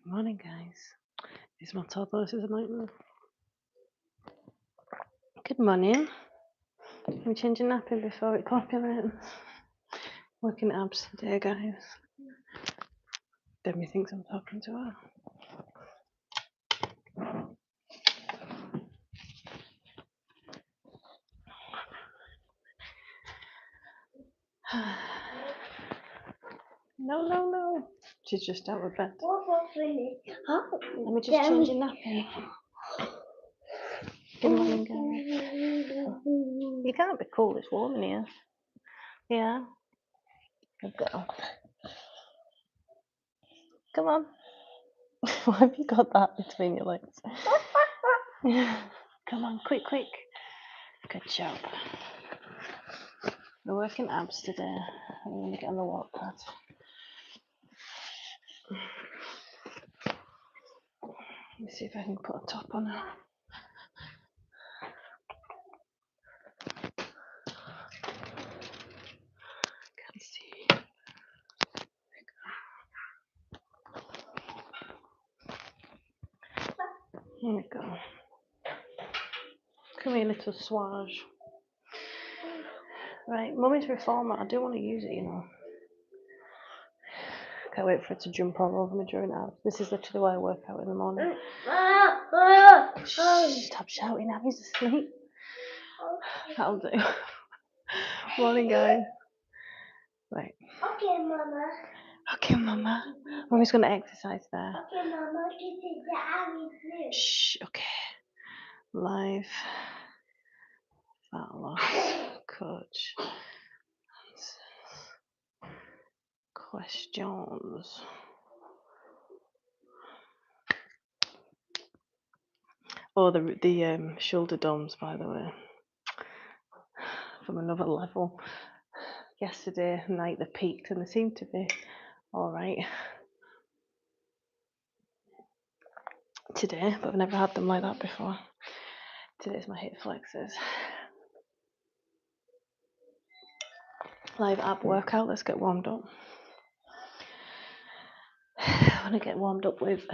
Good morning, guys. It's my toddler. This is a nightmare. Good morning. I'm changing napping before it populates. Working abs today, guys. Demi thinks I'm talking to her. No. She's just out of bed. Let me just change your nappy. Good morning, guys. You can't be cold, it's warm in here. Yeah? Good girl. Come on. Why have you got that between your legs? Come on, quick. Good job. We're working abs today. I'm going to get on the walk pad. Let me see if I can put a top on her. Can't see. Here we go. Come here, little swage. Right, Mummy's reformer. I do want to use it, you know. Can't wait for it to jump all over me during abs. This is literally why I work out in the morning. Shh, stop shouting, Abby's asleep. That'll do. Morning, guys. Right. Okay, Mama. Mummy's going to exercise there. Okay, Mama, this is the Abby blue. Shh, okay. Live. Fat loss coach. Questions. Oh, the shoulder domes, by the way, from another level. Yesterday night they peaked and they seem to be all right today, but I've never had them like that before. Today's my hip flexors. Live ab workout. Let's get warmed up. I want to get warmed up with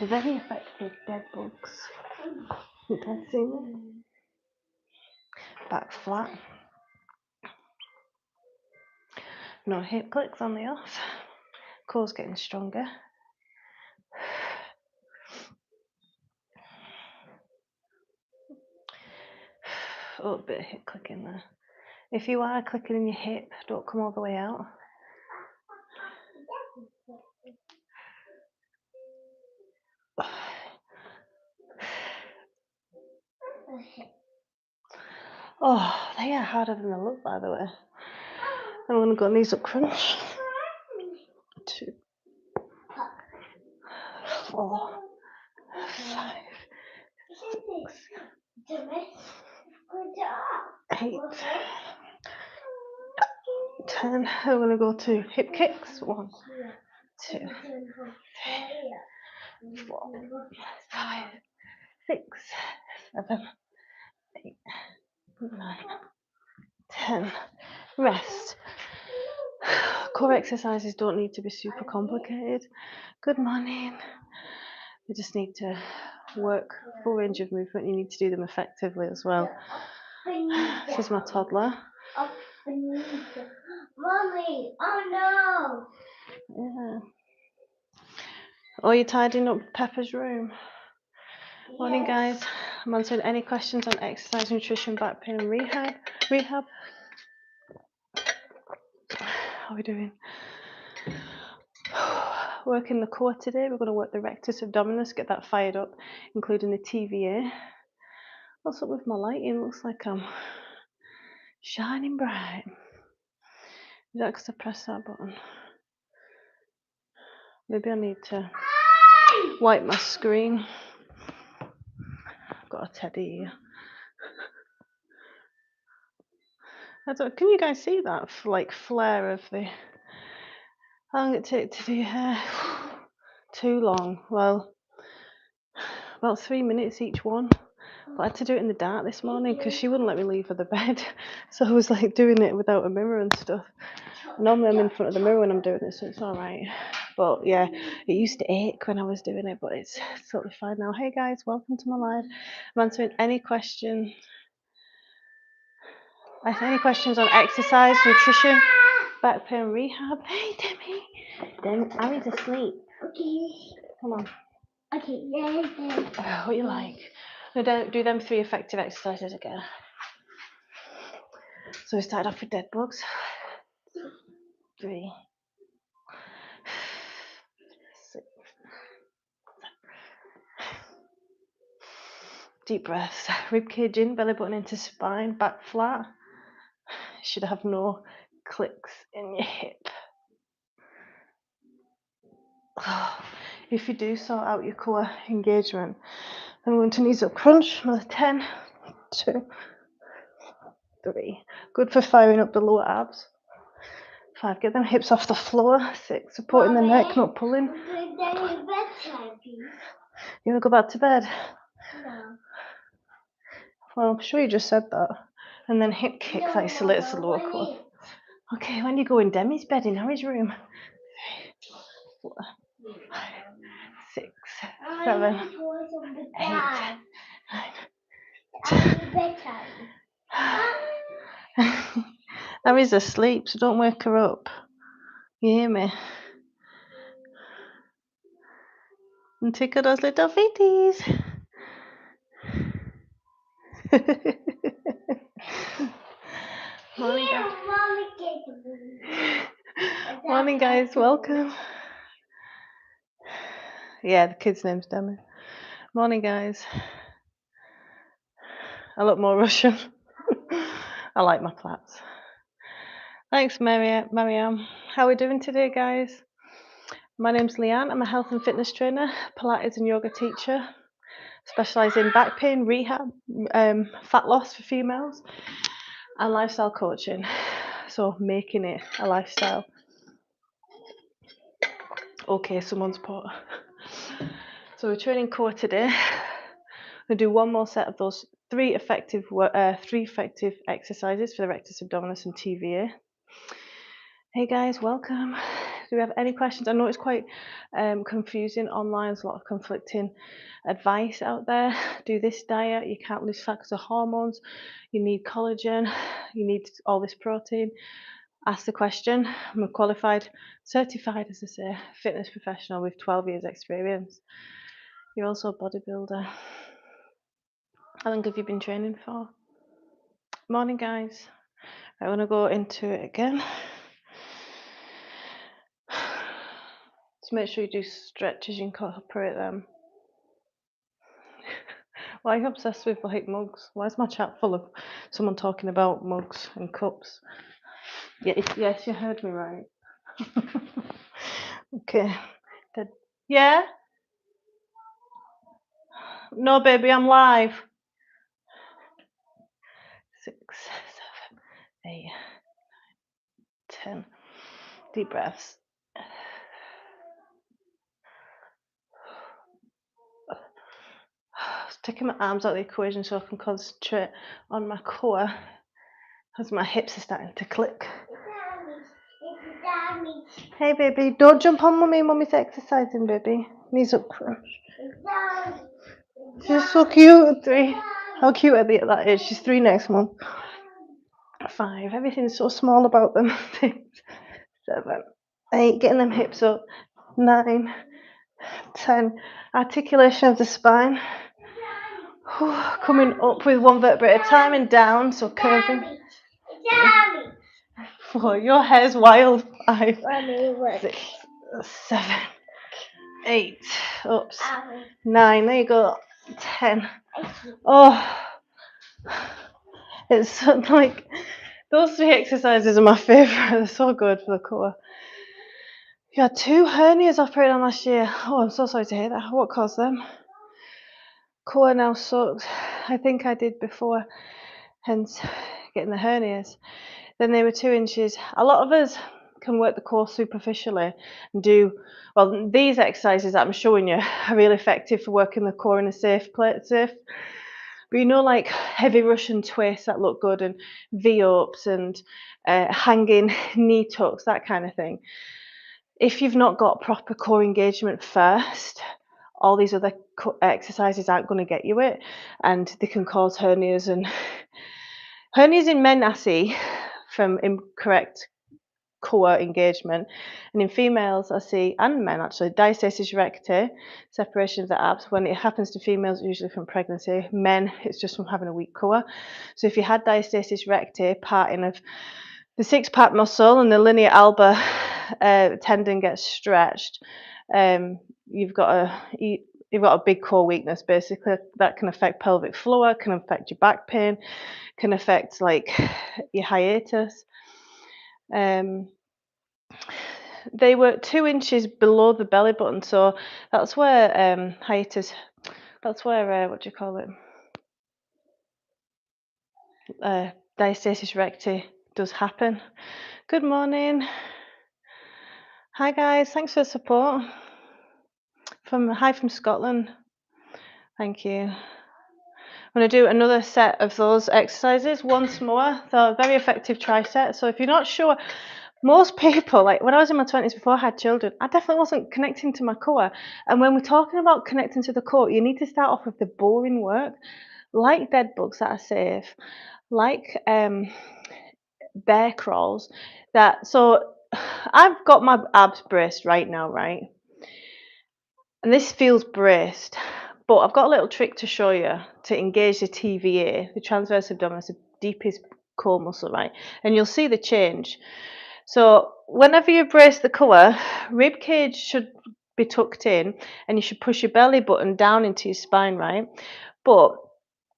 the very effective dead bugs. You guys see me? Back flat. No hip clicks on the off. Core's getting stronger. Oh, a bit of hip clicking there. If you are clicking in your hip, don't come all the way out. Oh, they are harder than they look, by the way. I'm going to go knees up crunch. 2, 4, 5, 6, 8, 10. I'm going to go to hip kicks. 1, 2, 3, 4, 5, 6, 7, 8, 9, 10. Rest. Core exercises don't need to be super complicated. Good morning. You just need to work full range of movement. You need to do them effectively as well. This is my toddler. Mommy, oh no! Yeah. Oh, you're tidying up Peppa's room. Yes. Morning, guys. I'm answering any questions on exercise, nutrition, back pain, and rehab. How are we doing? Working the core today. We're going to work the rectus abdominis, get that fired up, including the TVA. What's up with my lighting? Looks like I'm shining bright. Is that because I pressed that button? Maybe I need to wipe my screen. I've got a teddy here. Can you guys see that flare of the... How long did it take to do your hair? Too long. Well, about 3 minutes each one. But I had to do it in the dark this morning because she wouldn't let me leave for the bed. So I was like doing it without a mirror and stuff. Normally I'm in front of the mirror when I'm doing it, so it's all right. But yeah, it used to ache when I was doing it, but it's totally fine now. Hey guys, welcome to my live. I'm answering any question. Any questions on exercise, nutrition, back pain rehab. Hey Demi, Ari's asleep. Okay. Come on. Okay, yeah. What you like? No, don't do them 3 effective exercises again. So we started off with dead bugs. 3, 6. Deep breaths. Rib cage in, belly button into spine, back flat. You should have no clicks in your hip. If you do sort out your core engagement, I'm going to knees up crunch. Another 10, 2, 3. Good for firing up the lower abs. 5. Get them hips off the floor. 6. Supporting the neck, not pulling. You want to go back to bed? No. Well, I'm sure you just said that. And then hip kicks isolates the lower core. Okay, when you go in Demi's bed in Harry's room. 4, 5, 6, 7, 8, 9. Harry's asleep, so don't wake her up. You hear me? And tickle those little feeties. Morning, guys. Morning, guys. Welcome. Yeah, the kid's name's Demi. Morning, guys. I look more Russian. I like my plaits. Thanks, Mariam. How are we doing today, guys? My name's Leanne. I'm a health and fitness trainer, Pilates and yoga teacher. Specialise in back pain, rehab, fat loss for females, and lifestyle coaching. So making it a lifestyle. Okay, someone's put. So we're training core today. We'll do one more set of those 3 effective exercises for the rectus abdominis and TVA. Hey guys, welcome. Do we have any questions? I know it's quite confusing online. There's a lot of conflicting advice out there. Do this diet, you can't lose fat because of hormones, you need collagen, you need all this protein. Ask the question. I'm a qualified, certified, as I say, fitness professional with 12 years experience. You're also a bodybuilder. How long have you been training for? Morning, guys. I want to go into it again. Just make sure you do stretches, incorporate them. Why are you obsessed with like mugs? Why is my chat full of someone talking about mugs and cups? Yes, you heard me right. Okay. Yeah? No, baby, I'm live. 6, 7, 8, 10. Deep breaths. Taking my arms out of the equation so I can concentrate on my core because my hips are starting to click. Hey baby, don't jump on mummy. Mummy's exercising, baby. Knees up crunch. She's so cute. 3. How cute are they at that age? She's 3 next month. 5. Everything's so small about them. 6, 7, 8. Getting them hips up. 9, 10. Articulation of the spine. Coming up with 1 vertebrae at a time and down, so curving. 4. Your hair's wild. 5, 6, 7, 8. Oops. 9. There you go. 10. Oh, it's like those 3 exercises are my favourite. They're so good for the core. You had 2 hernias operated on last year. Oh, I'm so sorry to hear that. What caused them? Core now sucks. I think I did before, hence getting the hernias. Then they were 2 inches. A lot of us can work the core superficially and do, well, these exercises that I'm showing you are really effective for working the core in a safe place. But you know, like heavy Russian twists that look good, and V-ups and hanging knee tucks, that kind of thing. if you've not got proper core engagement first, all these other exercises aren't going to get you it, and they can cause hernias. And hernias in men I see from incorrect core engagement, and in females I see, and men actually, diastasis recti, separation of the abs. When it happens to females, it's usually from pregnancy. Men, it's just from having a weak core. So if you had diastasis recti, parting of the six-pack muscle and the linea alba tendon gets stretched, you've got a big core weakness. Basically, that can affect pelvic floor, can affect your back pain, can affect like your hiatus. They were 2 inches below the belly button, so that's where hiatus. That's where what do you call it? Diastasis recti does happen. Good morning. Hi guys, thanks for the support. Hi from Scotland. Thank you. I'm going to do another set of those exercises once more. So very effective tricep. So if you're not sure, most people, like when I was in my 20s before I had children, I definitely wasn't connecting to my core. And when we're talking about connecting to the core, you need to start off with the boring work, like dead bugs that are safe, like bear crawls. So I've got my abs braced right now, right? And this feels braced, but I've got a little trick to show you to engage the TVA, the transverse abdominis, the deepest core muscle, right? And you'll see the change. So whenever you brace the core, rib cage should be tucked in, and you should push your belly button down into your spine, right? But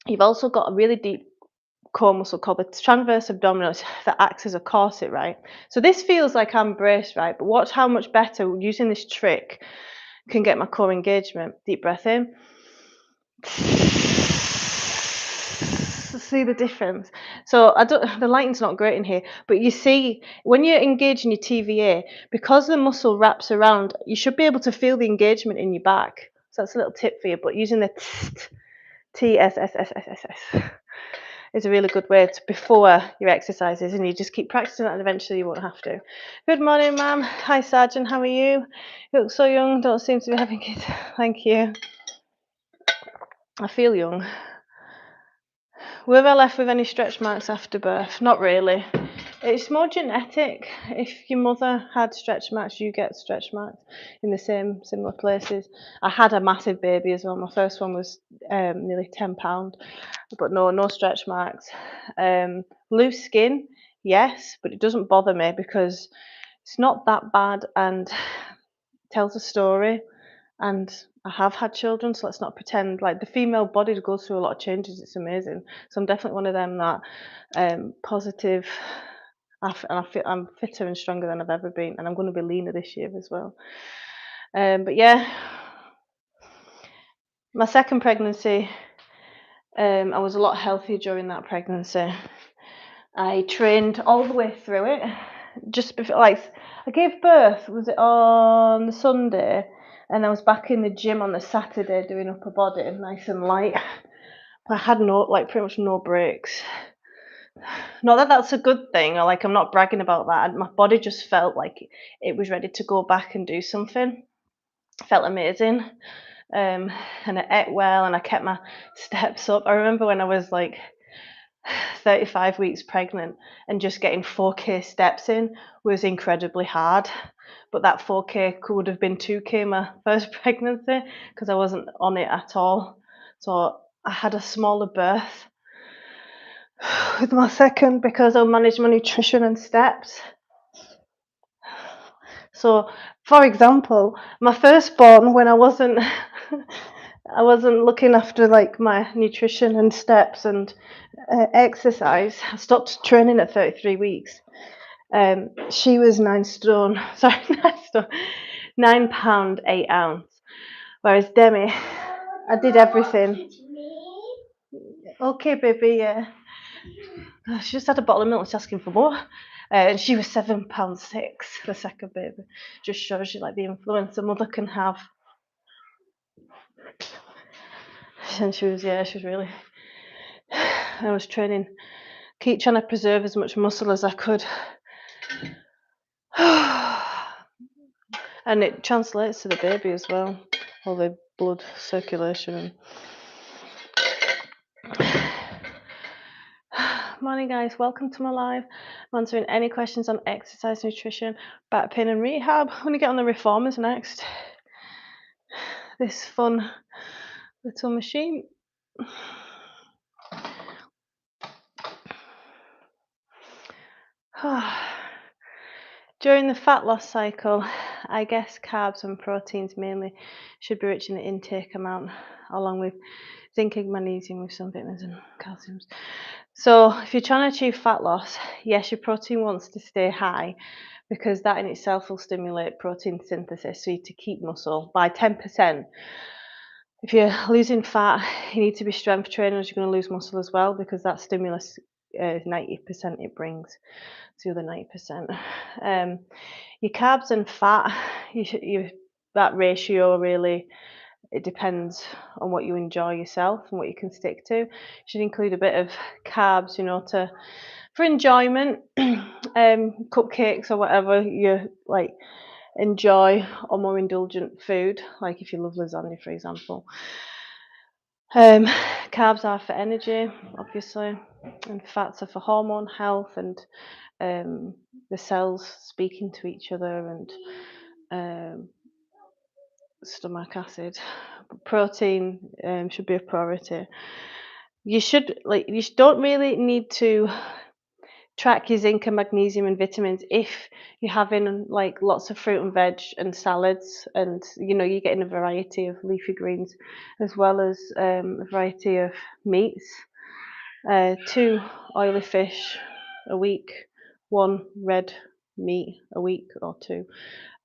you've also got a really deep core muscle called the transverse abdominis that acts as a corset, right? So this feels like I'm braced, right? But watch how much better using this trick can get my core engagement. Deep breath in. See the difference? So the lighting's not great in here, but you see when you're engaging your TVA, because the muscle wraps around, you should be able to feel the engagement in your back. So that's a little tip for you. But using the TSSSSS is a really good way to before your exercises, and you just keep practicing that, and eventually you won't have to. Good morning, ma'am. Hi, Sergeant. How are you? You look so young. Don't seem to be having kids. Thank you. I feel young. Were I left with any stretch marks after birth? Not really. It's more genetic. If your mother had stretch marks, you get stretch marks in the similar places. I had a massive baby as well. My first one was nearly £10, but no stretch marks. Loose skin, yes, but it doesn't bother me because it's not that bad and tells a story. And I have had children, so let's not pretend. Like the female body goes through a lot of changes. It's amazing. So I'm definitely one of them that positive. And I feel I'm fitter and stronger than I've ever been, and I'm going to be leaner this year as well. But yeah, my second pregnancy, I was a lot healthier during that pregnancy. I trained all the way through it. Just before, like, I gave birth, was it on the Sunday? And I was back in the gym on the Saturday doing upper body, nice and light. But I had pretty much no breaks. Not that that's a good thing, or like I'm not bragging about that. My body just felt like it was ready to go back and do something. It felt amazing. And I ate well, and I kept my steps up. I remember when I was like 35 weeks pregnant, and just getting 4k steps in was incredibly hard. But that 4k would have been 2k my first pregnancy because I wasn't on it at all. So I had a smaller birth with my second because I managed my nutrition and steps. So, for example, my firstborn, when I wasn't looking after like my nutrition and steps and exercise, I stopped training at 33 weeks. She was 9 stone, sorry, 9 stone, £9, 8 ounce. Whereas Demi, I did everything. Okay, baby, yeah. She just had a bottle of milk, she's asking for more. And she was £7.6, the second baby. Just shows you like the influence a mother can have. And she was really. I was training, keep trying to preserve as much muscle as I could. and it translates to the baby as well, all the blood circulation. Morning guys, welcome to my live. I'm answering any questions on exercise, nutrition, back pain and rehab. I'm going to get on the reformers next. This fun little machine. During the fat loss cycle, I guess carbs and proteins mainly should be rich in the intake amount, along with zinc and magnesium with some vitamins and calciums. So if you're trying to achieve fat loss, yes, your protein wants to stay high because that in itself will stimulate protein synthesis, so you to keep muscle by 10%. If you're losing fat, you need to be strength trainers. You're going to lose muscle as well because that stimulus is 90% it brings to the other 90%. Your carbs and fat, that ratio really, it depends on what you enjoy yourself and what you can stick to. You should include a bit of carbs, for enjoyment, cupcakes or whatever you like enjoy, or more indulgent food, like if you love lasagna, for example. Carbs are for energy, obviously, and fats are for hormone health and the cells speaking to each other and stomach acid. Protein should be a priority. You don't really need to track your zinc and magnesium and vitamins if you're having like lots of fruit and veg and salads, and you're getting a variety of leafy greens as well as a variety of meats. 2 oily fish a week, 1 red meat a week or 2,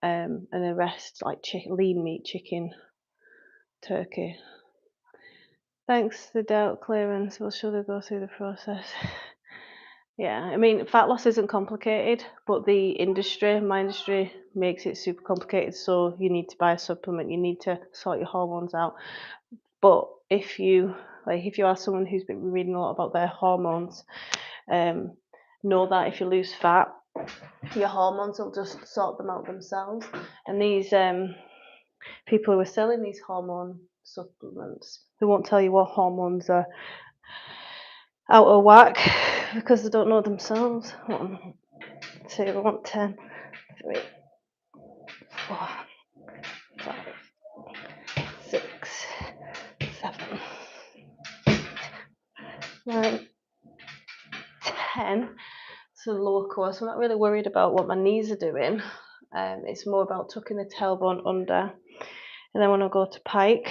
and the rest like lean meat, chicken, turkey. Thanks, the doubt clearance. We'll surely go through the process. Yeah, I mean, fat loss isn't complicated, but my industry makes it super complicated. So you need to buy a supplement, you need to sort your hormones out. But if you are someone who's been reading a lot about their hormones, know that if you lose fat, your hormones will just sort them out themselves. And these people who are selling these hormone supplements, they won't tell you what hormones are out of whack because they don't know themselves. 1, 2, 1, 10, 3, 4, 5, 6, 7, 8, 9, 10. So the lower core. So I'm not really worried about what my knees are doing. It's more about tucking the tailbone under. And then when I go to pike,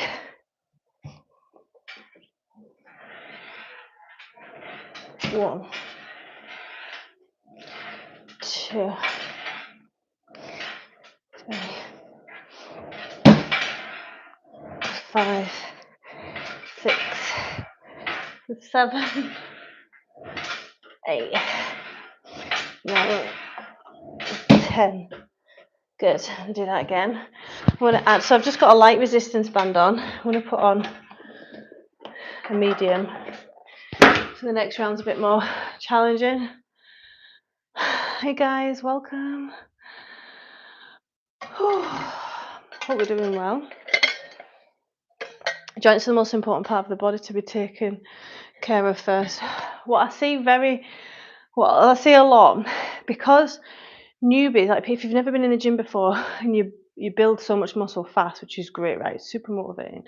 1, 2, 3, 5, 6, 7, 8, 9, 10. Good. I'll do that again. I'm going to add. So I've just got a light resistance band on. I'm going to put on a medium. So the next round's a bit more challenging. Hey guys, welcome. Hope we're doing well. Joints are the most important part of the body to be taken care of first. What I see a lot, because newbies, like if you've never been in the gym before and you build so much muscle fast, which is great, right? It's super motivating.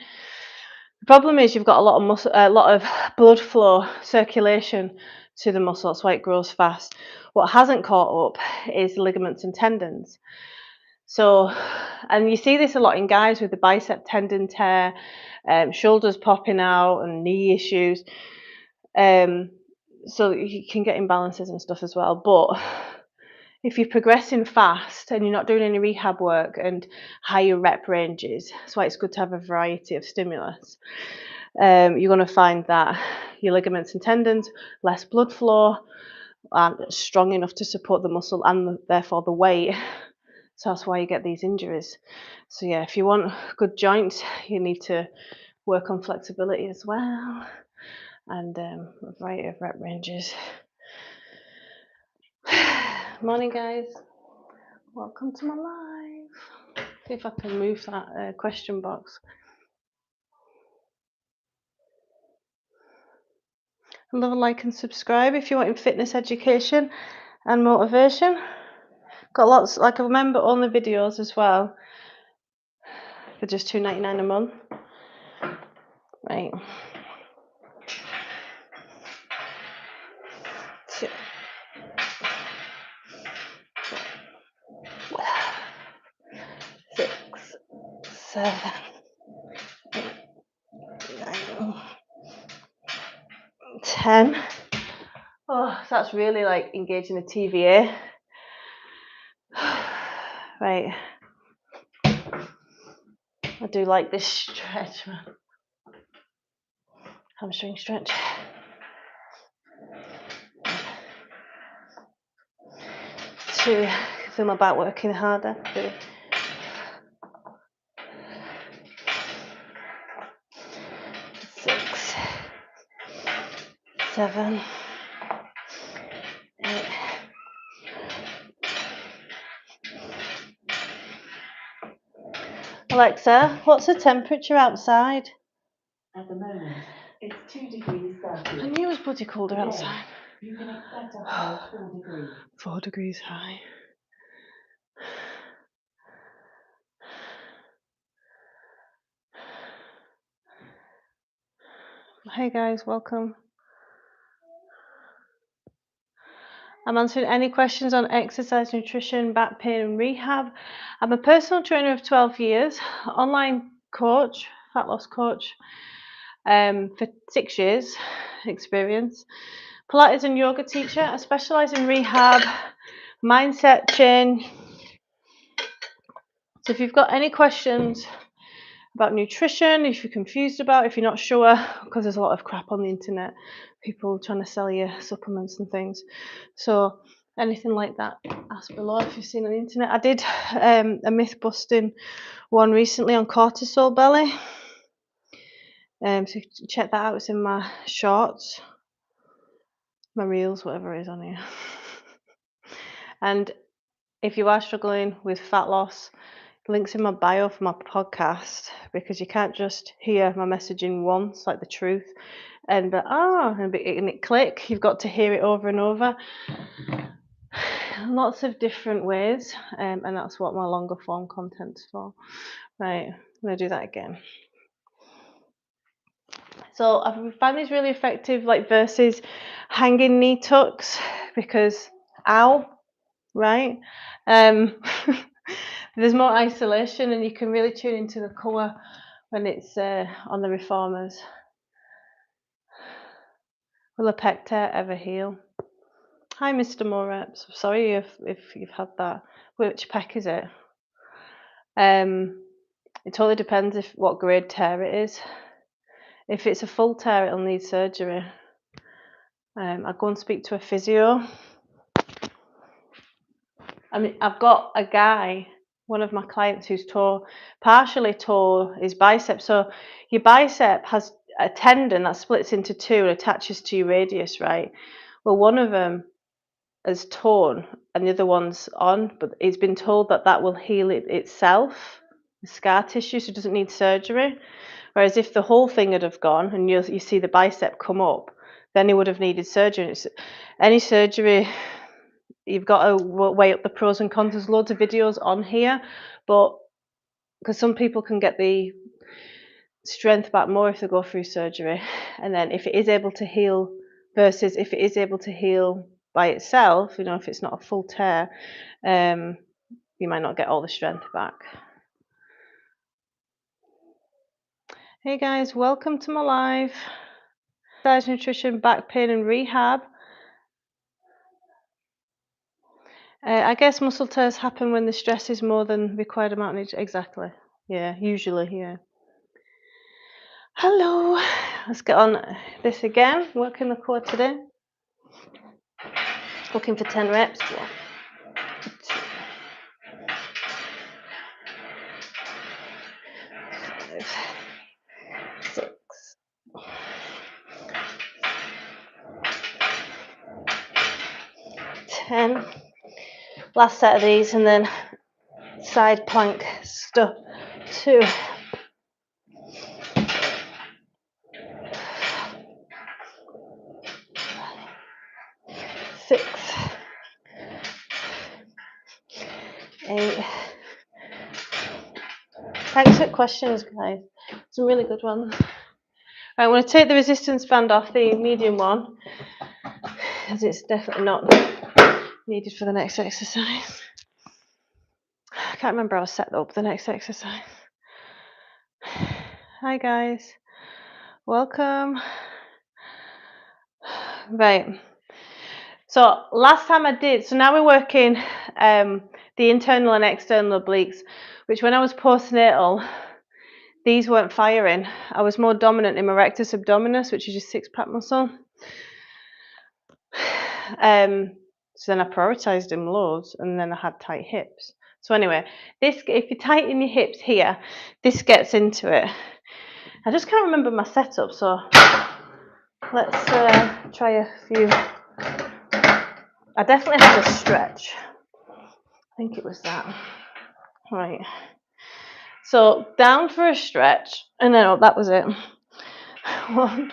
The problem is you've got a lot of blood flow, circulation to the muscle. That's why it grows fast. What hasn't caught up is ligaments and tendons. So, and you see this a lot in guys with the bicep tendon tear, shoulders popping out, and knee issues. So you can get imbalances and stuff as well. But if you're progressing fast and you're not doing any rehab work and higher rep ranges, that's why it's good to have a variety of stimulus. You're going to find that your ligaments and tendons, less blood flow, aren't strong enough to support the muscle and therefore the weight. So that's why you get these injuries. So yeah, if you want good joints, you need to work on flexibility as well, and a variety of rep ranges. Morning guys, welcome to my live. See if I can move that question box. Love, like and subscribe if you want fitness education and motivation. Got lots, like I remember only videos as well for just $2.99 a month. Right. 2, 6, 7, 8, 9, 10. Oh, so that's really like engaging the TVA. Right. I do like this stretch, man. Hamstring stretch. 2, feel my back working harder. 3, 6, 7, 8. Alexa, what's the temperature outside? At the moment, it's 2 degrees Celsius. I knew it was bloody colder outside. You can expect a high of 4 degrees. 4 degrees high. Hey guys, welcome. I'm answering any questions on exercise, nutrition, back pain and rehab. I'm a personal trainer of 12 years, online coach, fat loss coach for 6 years experience, Pilates and yoga teacher. I specialise in rehab, mindset change. So if you've got any questions about nutrition, if you're confused about, if you're not sure, because there's a lot of crap on the internet, people trying to sell you supplements and things. So anything like that, ask below if you've seen on the internet. I did a myth busting one recently on cortisol belly. So check that out. It's in my shorts, my reels, whatever it is on here. And if you are struggling with fat loss, links in my bio for my podcast, because you can't just hear my messaging once, like the truth, and it click. You've got to hear it over and over, lots of different ways, and that's what my longer form content's for. Right, I'm gonna do that again. So I've found these really effective, like versus hanging knee tucks, because ow, right? There's more isolation, and you can really tune into the core when it's on the reformers. Will a pec tear ever heal? Hi, Mr. Moreps. Sorry if you've had that. Which pec is it? It totally depends what grade tear it is. If it's a full tear, it'll need surgery. I'll go and speak to a physio. I mean, I've got a guy, one of my clients, who's partially tore his bicep. So your bicep has a tendon that splits into 2 and attaches to your radius, right? Well, one of them is torn and the other one's on, but it's been told that will heal itself, the scar tissue, so it doesn't need surgery. Whereas if the whole thing had have gone and you see the bicep come up, then it would have needed surgery. Any surgery, you've got to weigh up the pros and cons. There's loads of videos on here, but because some people can get the strength back more if they go through surgery, and then if it is able to heal versus if it is able to heal by itself, if it's not a full tear, you might not get all the strength back. Hey guys, welcome to my live. Exercise, nutrition, back pain and rehab. I guess muscle tears happen when the stress is more than required amount. Exactly. Yeah, usually, yeah. Hello. Let's get on this again. Working the core today. Looking for 10 reps. 1, 2, 5, 6, 10. Last set of these, and then side plank stuff. 2, 6, 8. Thanks for questions, guys. Some really good ones. I'm going to take the resistance band off the medium one, as it's definitely not needed for the next exercise. I can't remember how I set up the next exercise. Hi guys, welcome. Right, so last time I did, so now we're working the internal and external obliques, which when I was postnatal, these weren't firing. I was more dominant in my rectus abdominis, which is your six-pack muscle. So then I prioritised him loads, and then I had tight hips. So anyway, this, if you tighten your hips here, this gets into it. I just can't remember my setup, so let's try a few. I definitely had a stretch. I think it was that. Right. So down for a stretch, and then that was it. 1,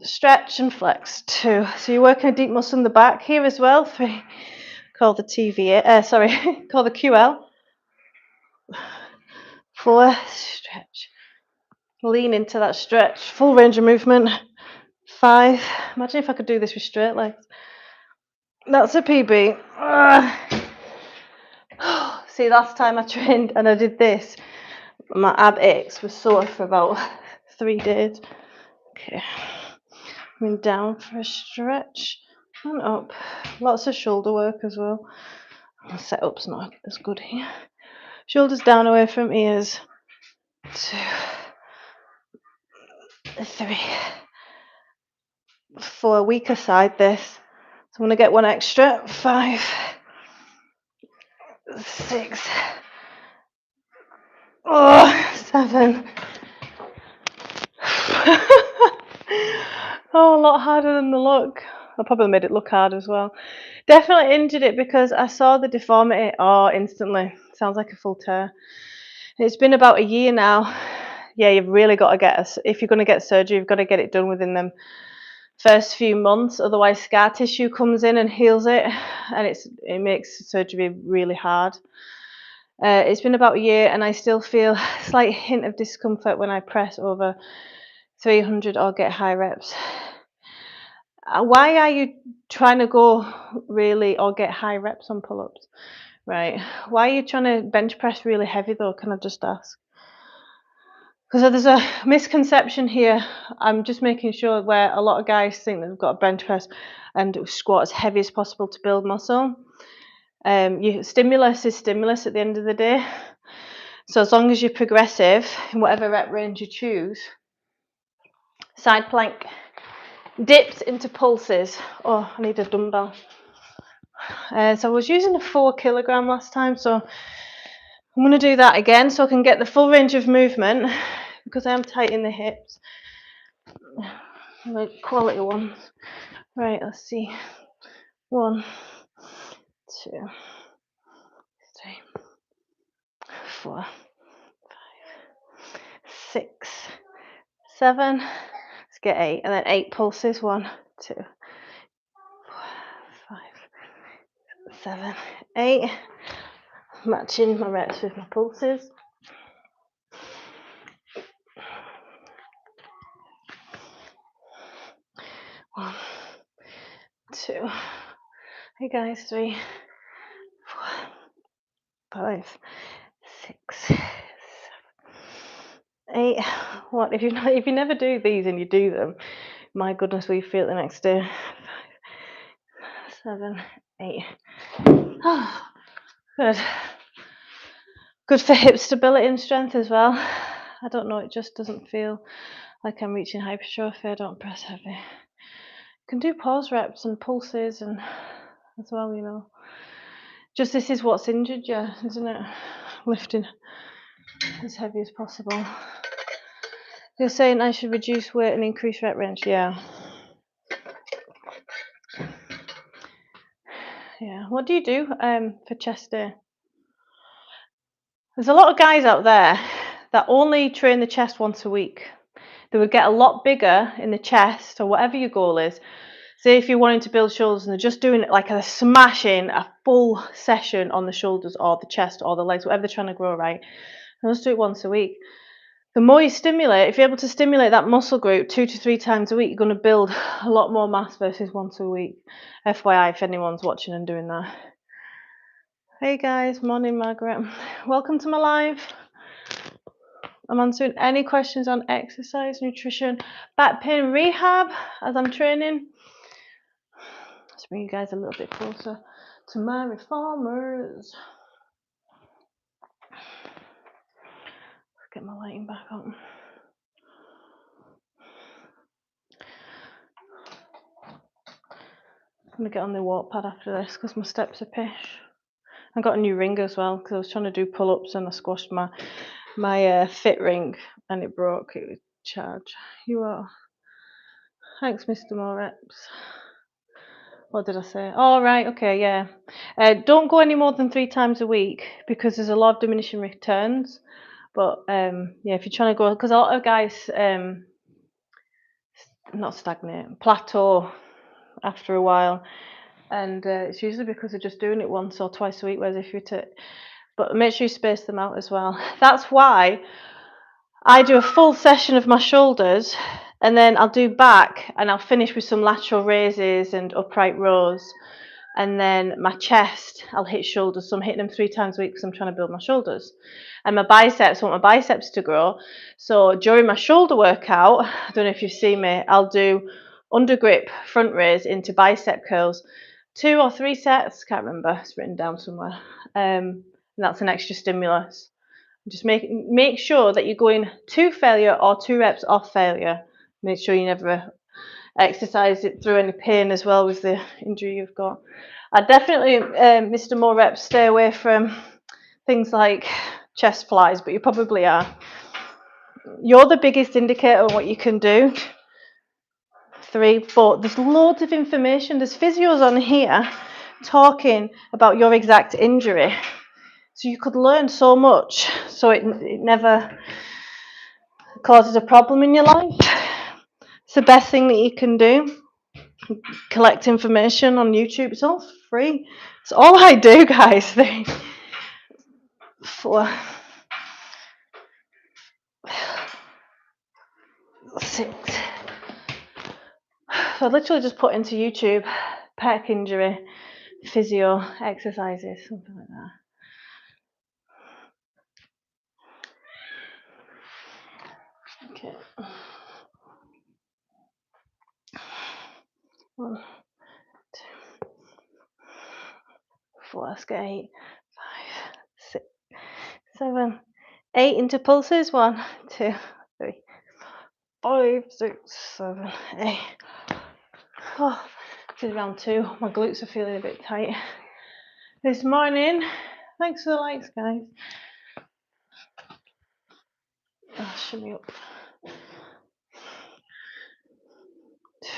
stretch and flex. 2. So you're working a deep muscle in the back here as well. 3. Call the TVA. Call the QL. 4. Stretch. Lean into that stretch. Full range of movement. 5. Imagine if I could do this with straight legs. That's a PB. See, last time I trained and I did this, my ab aches were sore for about 3 days. Okay. Coming down for a stretch and up. Lots of shoulder work as well. The setup's not as good here. Shoulders down away from ears. 2, 3, 4. Weaker side this. So I'm going to get one extra. 5, 6. 7. Oh, a lot harder than the look. I probably made it look hard as well. Definitely injured it because I saw the deformity. Oh, instantly. Sounds like a full tear. It's been about a year now. Yeah, you've really got to get if you're going to get surgery, you've got to get it done within them first few months. Otherwise, scar tissue comes in and heals it, and it makes surgery really hard. It's been about a year, and I still feel a slight hint of discomfort when I press over 300 or get high reps. Why are you trying to go really or get high reps on pull-ups? Right. Why are you trying to bench press really heavy though? Can I just ask? Because there's a misconception here. I'm just making sure where a lot of guys think they've got to bench press and squat as heavy as possible to build muscle. Stimulus is stimulus at the end of the day. So as long as you're progressive in whatever rep range you choose, side plank, dips into pulses. Oh, I need a dumbbell. So I was using a 4 kilogram last time, so I'm going to do that again so I can get the full range of movement because I am tight in the hips. Like quality ones. Right, let's see. 1, 2, 3, 4, 5, 6, 7. Let's get 8, and then 8 pulses. 1, 2, 4, 5, 7, 8. Matching my reps with my pulses. One, 2. Hey guys, 3, 4, 5, 6, 7, 8. What if you never do these and you do them? My goodness, will you feel it the next day? 5, 7, 8. Oh, good. Good for hip stability and strength as well. I don't know, it just doesn't feel like I'm reaching hypertrophy. I don't press heavy. You can do pause reps and pulses and as well, you know. Just this is what's injured you, isn't it? Lifting as heavy as possible. You're saying I should reduce weight and increase rep range? Yeah. Yeah. What do you do for chest day? There's a lot of guys out there that only train the chest once a week. They would get a lot bigger in the chest, or whatever your goal is. Say if you're wanting to build shoulders and they're just doing it like a smashing, a full session on the shoulders or the chest or the legs, whatever they're trying to grow, right? And just do it once a week. The more you stimulate, if you're able to stimulate that muscle group 2 to 3 times a week, you're going to build a lot more mass versus once a week. FYI, if anyone's watching and doing that. Hey guys, morning Margaret. Welcome to my live. I'm answering any questions on exercise, nutrition, back pain rehab as I'm training. Let's bring you guys a little bit closer to my reformers. Let's get my lighting back on. I'm going to get on the walk pad after this because my steps are pish. I got a new ring as well because I was trying to do pull-ups and I squashed my fit ring and it broke. It was charged. You are. Thanks, Mr. Moreps. What did I say? Oh, right, okay, yeah. Don't go any more than 3 times a week because there's a lot of diminishing returns. But yeah, if you're trying to go, because a lot of guys not stagnate, plateau after a while, and it's usually because they're just doing it once or twice a week. Whereas if you're but make sure you space them out as well. That's why I do a full session of my shoulders, and then I'll do back, and I'll finish with some lateral raises and upright rows. And then my chest, I'll hit shoulders. So I'm hitting them 3 times a week because I'm trying to build my shoulders. And my biceps, I want my biceps to grow. So during my shoulder workout, I don't know if you've seen me, I'll do under grip front raise into bicep curls. 2 or 3 sets, can't remember, it's written down somewhere. And that's an extra stimulus. Just make sure that you're going to failure or 2 reps off failure. Make sure you never exercise it through any pain as well with the injury you've got. I definitely, Mr. More Reps, stay away from things like chest flies, but you probably are. You're the biggest indicator of what you can do. 3, 4, there's loads of information. There's physios on here talking about your exact injury. So you could learn so much so it never causes a problem in your life. It's the best thing that you can do. Collect information on YouTube. It's all free. It's all I do, guys. 3, 4, 6. So I literally just put into YouTube pec injury, physio exercises, something like that. Okay. 1, 2, 4. Let's get 8, 5, 6, 7, 8 into pulses. 1, 2, 3, 5, 6, 7, 8. Oh, this is round 2. My glutes are feeling a bit tight this morning. Thanks for the likes, guys. Oh, shut me up. 2,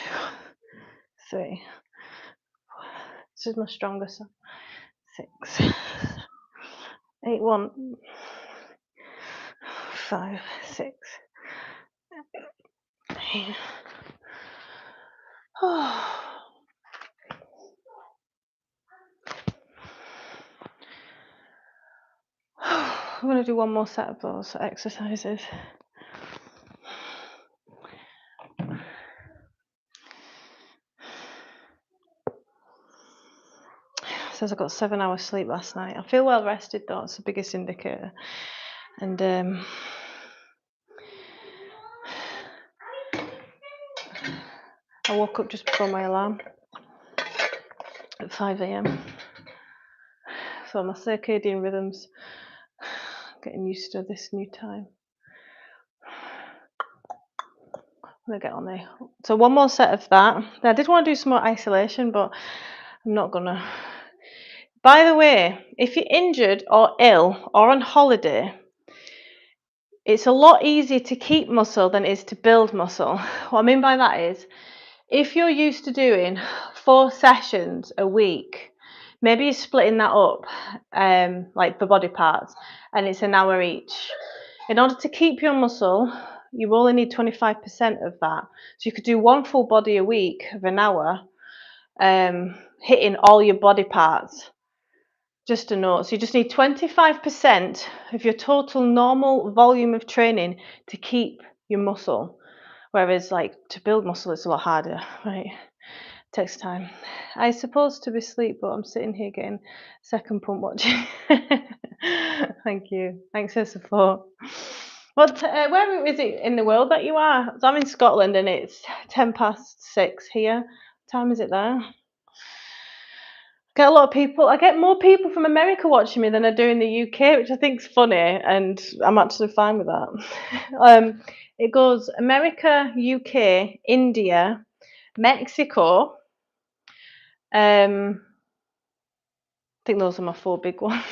3, 4. This is my strongest side. 6, 8, 1, 5, 6, 8. Oh. I'm going to do one more set of those exercises. Says I got 7 hours sleep last night. I feel well rested though, it's the biggest indicator. And I woke up just before my alarm at 5 a.m. So my circadian rhythm's getting used to this new time. I'm going to get on there. So one more set of that. I did want to do some more isolation, but I'm not going to. By the way, if you're injured or ill or on holiday, it's a lot easier to keep muscle than it is to build muscle. What I mean by that is, if you're used to doing 4 sessions a week, maybe you're splitting that up, like for body parts, and it's an hour each. In order to keep your muscle, you only need 25% of that. So you could do one full body a week of an hour, hitting all your body parts. Just a note. So you just need 25% of your total normal volume of training to keep your muscle. Whereas like to build muscle, it's a lot harder, right? Takes time. I supposed to be asleep, but I'm sitting here getting second pump watching. Thank you. Thanks for support. Where is it in the world that you are? So I'm in Scotland and it's 6:10 here. What time is it there? Get a lot of people. I get more people from America watching me than I do in the UK, which I think is funny, and I'm actually fine with that. It goes America, UK, India, Mexico. I think those are my 4 big ones.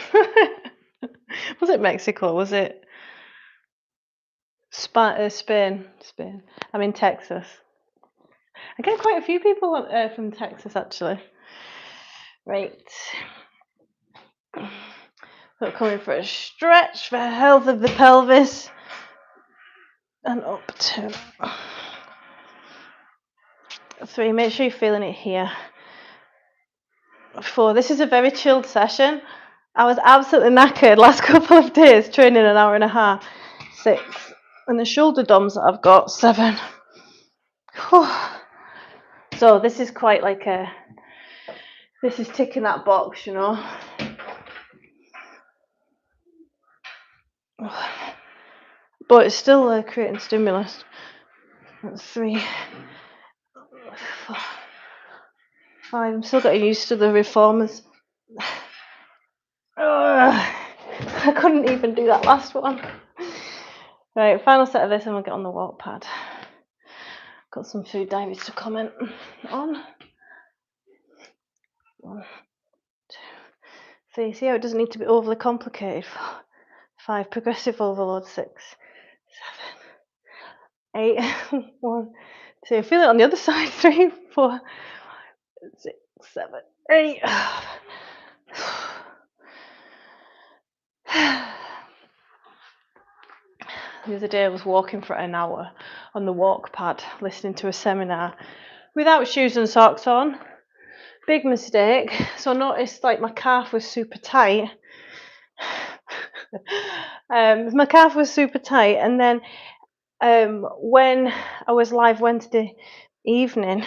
Was it Mexico? Was it Spain? Spain. I'm in Texas. I get quite a few people from Texas actually. Right. So coming for a stretch for health of the pelvis. And up to 3. Make sure you're feeling it here. 4. This is a very chilled session. I was absolutely knackered last couple of days training an hour and a half. 6. And the shoulder DOMs that I've got, 7. Whew. So this is quite like this is ticking that box, you know. But it's still creating stimulus. That's 3, 4, 5. I'm still getting used to the reformers. I couldn't even do that last one. Right, final set of this and we'll get on the walk pad. Got some food diaries to comment on. 1, 2, 3. See how it doesn't need to be overly complicated. 4, 5. Progressive overload. 6, 7, 8. 1, 2. Feel it on the other side. 3, 4, 6, 7, 8. The other day I was walking for an hour on the walk pad listening to a seminar without shoes and socks on. Big mistake. So I noticed like my calf was super tight. My calf was super tight, and then when I was live Wednesday evening,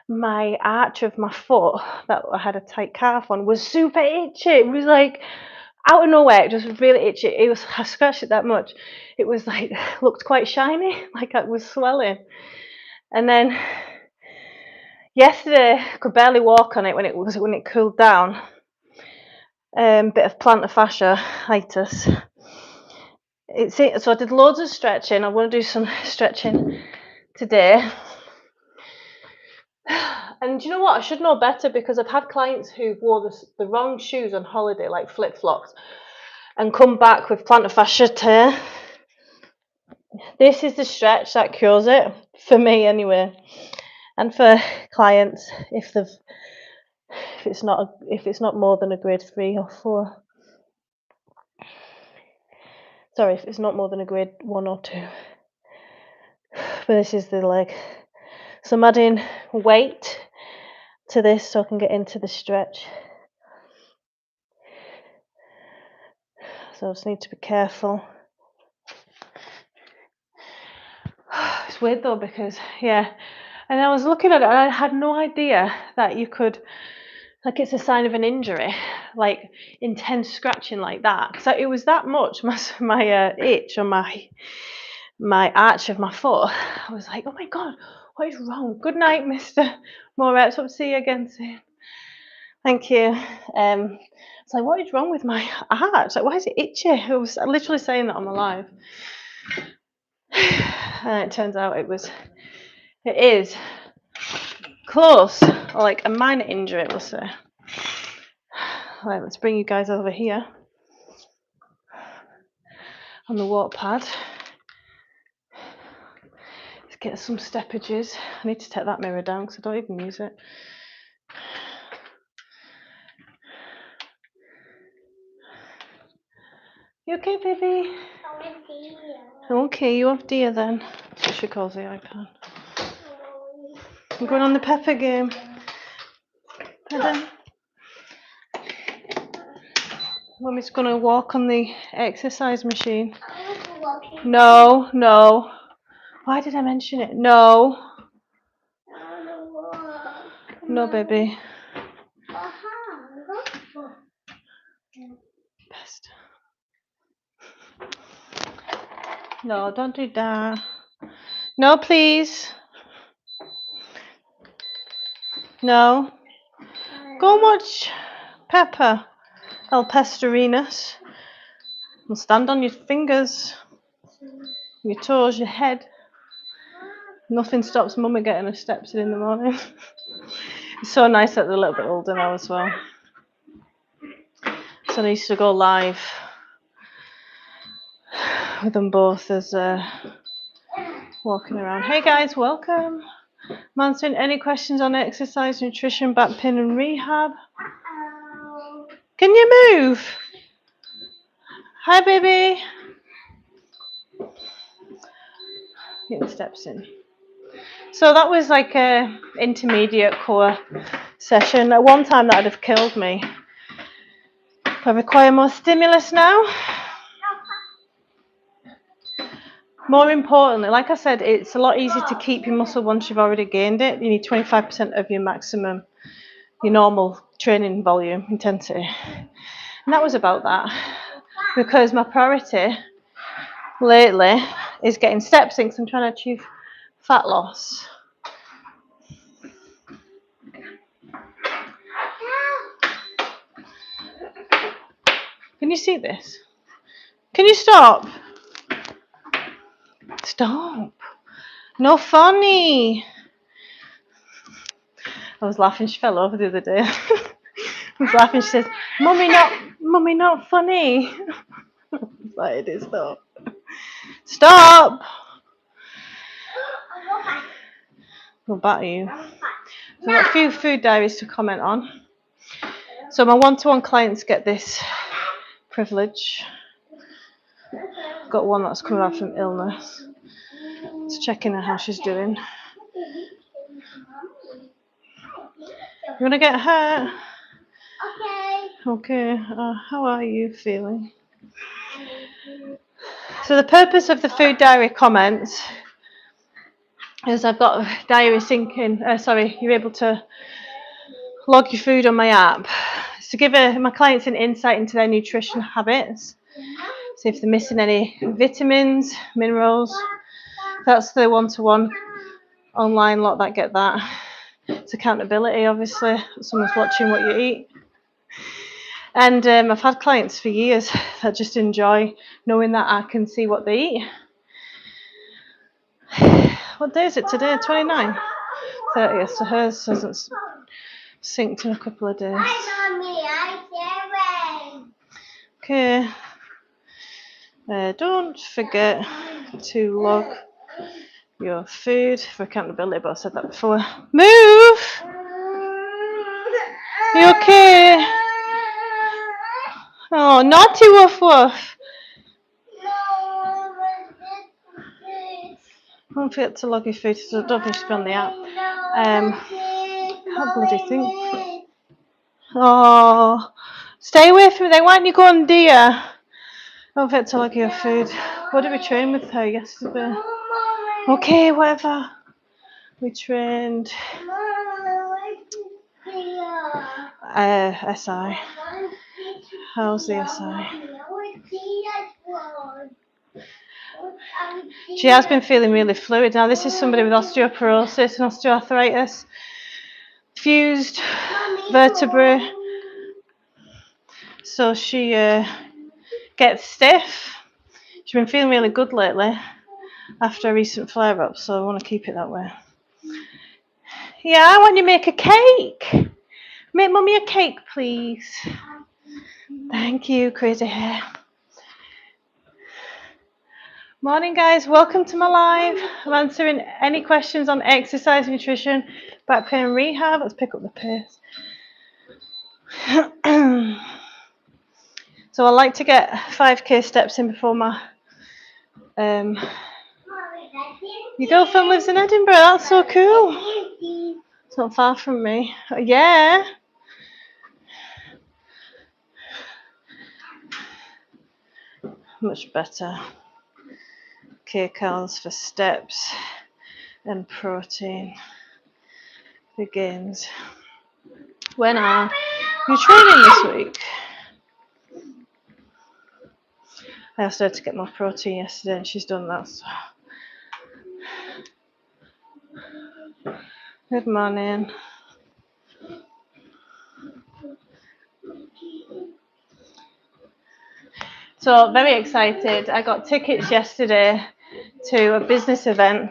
my arch of my foot that I had a tight calf on was super itchy. It was like out of nowhere, it just really itchy. I scratched it that much. It was like looked quite shiny, like it was swelling. And then yesterday, I could barely walk on it when it cooled down. Bit of plantar fasciitis. So I did loads of stretching. I want to do some stretching today. And do you know what? I should know better because I've had clients who wore the wrong shoes on holiday, like flip-flops, and come back with plantar fascia tear. This is the stretch that cures it, for me anyway, and for clients if it's not more than a grade 3 or 4. Sorry, if it's not more than a grade 1 or 2. But this is the leg. So I'm adding weight to this so I can get into the stretch. So I just need to be careful. It's weird though because, yeah, and I was looking at it and I had no idea that you could, like it's a sign of an injury, like intense scratching like that. So it was that much, my itch on my arch of my foot. I was like, oh my God, what is wrong? Good night, Mr. Moretz. Hope to see you again soon. Thank you. It's like, what is wrong with my arch? Like, why is it itchy? I was literally saying that on my live. And it turns out it is close, or like a minor injury, we'll say. Right, let's bring you guys over here on the walk pad. Let's get some steppages. I need to take that mirror down because I don't even use it. You okay, baby? Okay, you have dear then. That's what she calls the iPad. We're going on the Pepper game. Pardon? Mummy's going to walk on the exercise machine. No, no. Why did I mention it? No. No, baby. Best. No, don't do that. No, please. No. Go and watch Peppa. El Pesterinus. And stand on your fingers, your toes, your head. Nothing stops Mummy getting her steps in the morning. It's so nice that they're a little bit older now as well. So I used to go live with them both as walking around. Hey guys, welcome. I'm answering any questions on exercise, nutrition, back pain and rehab. Can you move? Hi baby. Get the steps in. So that was like a intermediate core session. At one time that would have killed me. I require more stimulus now. More importantly, like I said, it's a lot easier to keep your muscle once you've already gained it. You need 25% of your maximum, your normal training volume, intensity. And that was about that. Because my priority lately is getting steps in because I'm trying to achieve fat loss. Can you see this? Can you stop? Stop. No funny. I was laughing. She fell over the other day. I was laughing. She says, Mummy, not funny. I was like, it is though. Stop. I'll batter you. So I've got a few food diaries to comment on. So my one-to-one clients get this privilege. I've got one that's coming out from illness. Just checking how she's doing. You want to get hurt? Okay. How are you feeling? So the purpose of the food diary comments is I've got a diary syncing. You're able to log your food on my app. It's to give my clients an insight into their nutrition habits. So if they're missing any vitamins, minerals, that's the one-to-one online lot that get that. It's accountability, obviously. Someone's watching what you eat. And I've had clients for years that just enjoy knowing that I can see what they eat. What day is it today? 29? 30th. So hers hasn't synced in a couple of days. Okay. Don't forget to log your food for accountability, but I said that before. Move! You okay? Oh, naughty woof woof. Don't forget to log your food, so don't forget to be on the app. How bloody think? Oh, stay away from there. Why don't you go on dear? Don't forget to log your food. What did we train with her yesterday? Okay, whatever. We trained SI. How's the SI? She has been feeling really fluid. Now this is somebody with osteoporosis and osteoarthritis, fused vertebrae. So she gets stiff. She's been feeling really good lately after a recent flare-up, so I want to keep it that way. Yeah, I want you to make a cake. Make Mummy a cake, please. Thank you, crazy hair. Morning, guys. Welcome to my live. I'm answering any questions on exercise, nutrition, back pain, and rehab. Let's pick up the pace. So I like to get 5k steps in before my your girlfriend lives in Edinburgh. That's so cool. It's not far from me. Yeah. Much better. Kcals for steps and protein for gains. When are you training this week? I asked her to get more protein yesterday and she's done that. So. Good morning. So very excited. I got tickets yesterday to a business event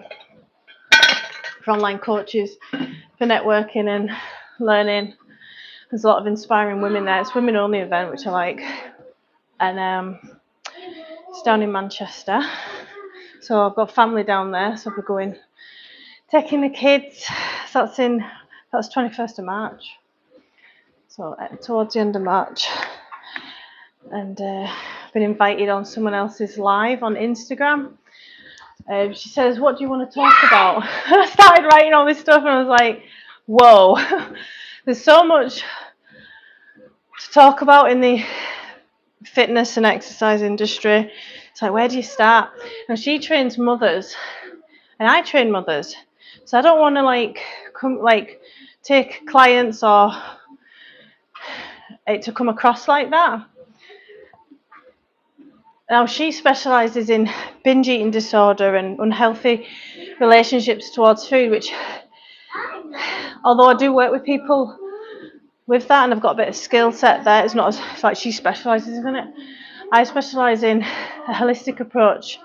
for online coaches for networking and learning. There's a lot of inspiring women there. It's a women only event, which I like. And it's down in Manchester. So I've got family down there, so we're going taking the kids. So that's 21st of March. So towards the end of March. And been invited on someone else's live on Instagram. She says, what do you want to talk about? I started writing all this stuff and I was like, whoa, there's so much to talk about in the fitness and exercise industry. It's like, where do you start? And she trains mothers and I train mothers. So I don't want to take clients or it to come across like that. Now, she specialises in binge eating disorder and unhealthy relationships towards food, which, although I do work with people with that and I've got a bit of skill set there, it's not as like she specialises in it. I specialise in a holistic approach.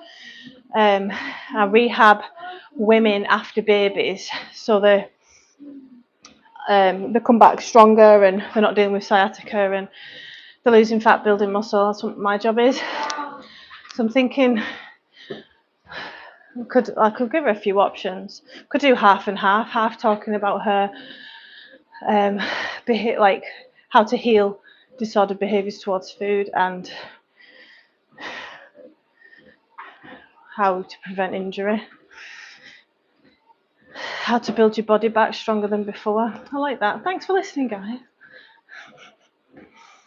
I rehab women after babies so they come back stronger and they're not dealing with sciatica and they're losing fat, building muscle. That's what my job is. So I'm thinking I could give her a few options. Could do half and half talking about her like how to heal disordered behaviours towards food and how to prevent injury. How to build your body back stronger than before. I like that. Thanks for listening, guys.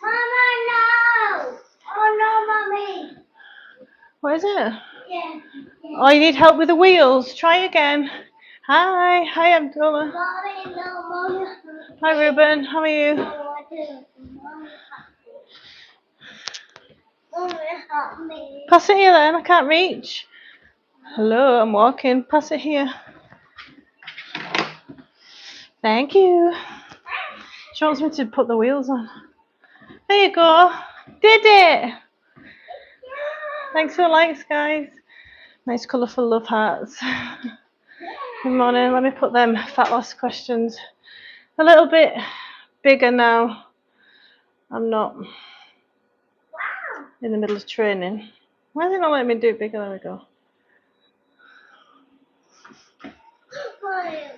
Mama, no! Oh no, mommy! What is it? Yeah. Oh, you need help with the wheels. Try again. Hi, Abdullah. Mommy, no, mommy. Hi, Ruben. How are you? Mommy, help me. Pass it here then. I can't reach. Hello, I'm walking. Pass it here. Thank you. She wants me to put the wheels on. There you go. Did it. Thanks for the likes, guys. Nice colourful love hearts. Good morning. Let me put them fat loss questions a little bit bigger now. I'm not in the middle of training. Why is it not letting me do it bigger? There we go.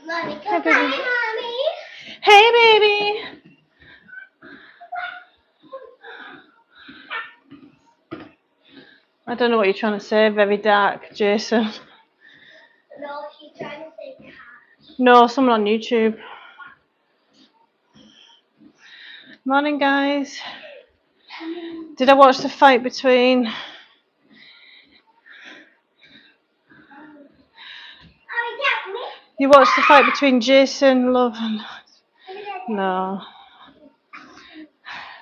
Mommy, come on, mommy. Hey, baby. I don't know what you're trying to say. Very dark, Jason. No, she's trying to say cat. No, someone on YouTube. Morning, guys. Did I watch the fight between... You watched the fight between Jason Love and... No.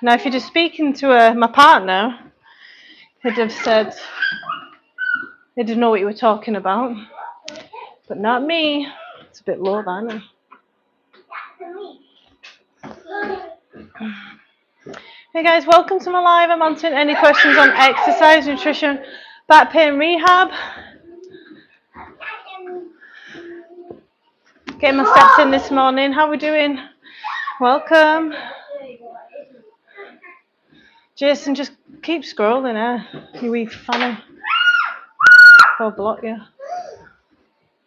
Now, if you're just speaking to my partner, he'd have said... He didn't know what you were talking about. But not me. It's a bit low, that, isn't it? Hey guys, welcome to my live. I'm answering any questions on exercise, nutrition, back pain, rehab. Getting my steps in this morning. How are we doing? Welcome. Jason, just keep scrolling, you wee funny. I'll block you.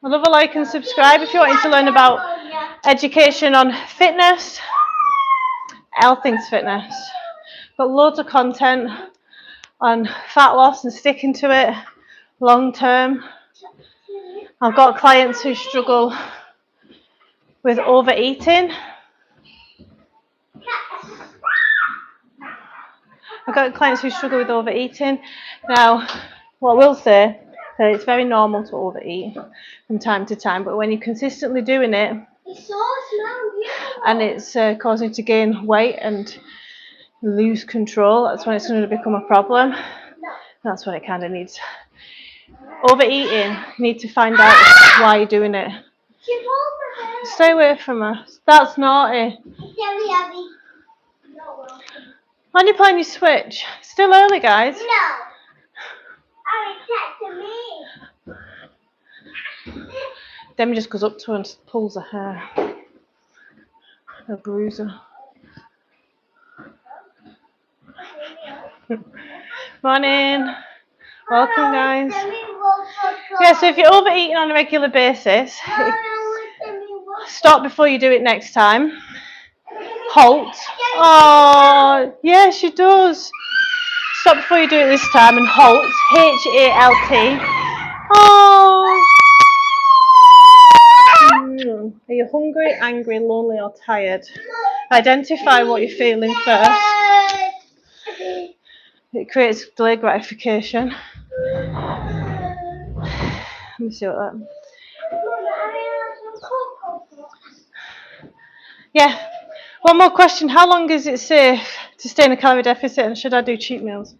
I love a like and subscribe if you're wanting to learn about education on fitness, all things fitness. Got loads of content on fat loss and sticking to it long term. I've got clients who struggle with overeating. Now, what I will say, that it's very normal to overeat from time to time, but when you're consistently doing it, and it's causing you to gain weight and lose control, that's when it's going to become a problem. That's when it kind of needs. Overeating, you need to find out why you're doing it. Stay away from her. That's naughty. When you're playing your Switch, still early, guys. Demi just goes up to her and pulls her hair. A bruiser. Morning. Welcome, guys. Yeah, so if you're overeating on a regular basis, stop before you do it next time. Halt. Oh, yeah, she does. Stop before you do it this time and halt. H-A-L-T. Oh. Are you hungry, angry, lonely, or tired? Identify what you're feeling first. It creates delayed gratification. Let me see what that. Yeah. One more question. How long is it safe to stay in a calorie deficit, and should I do cheat meals?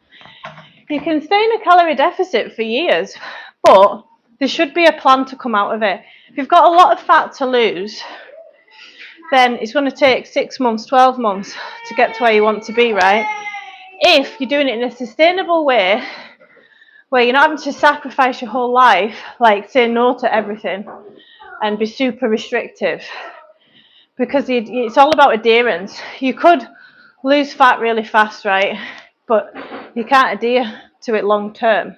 You can stay in a calorie deficit for years, but there should be a plan to come out of it. If you've got a lot of fat to lose, then it's going to take 6 months, 12 months to get to where you want to be, right? If you're doing it in a sustainable way, where you're not having to sacrifice your whole life, like say no to everything and be super restrictive, because it's all about adherence. You could lose fat really fast, right? But you can't adhere to it long term.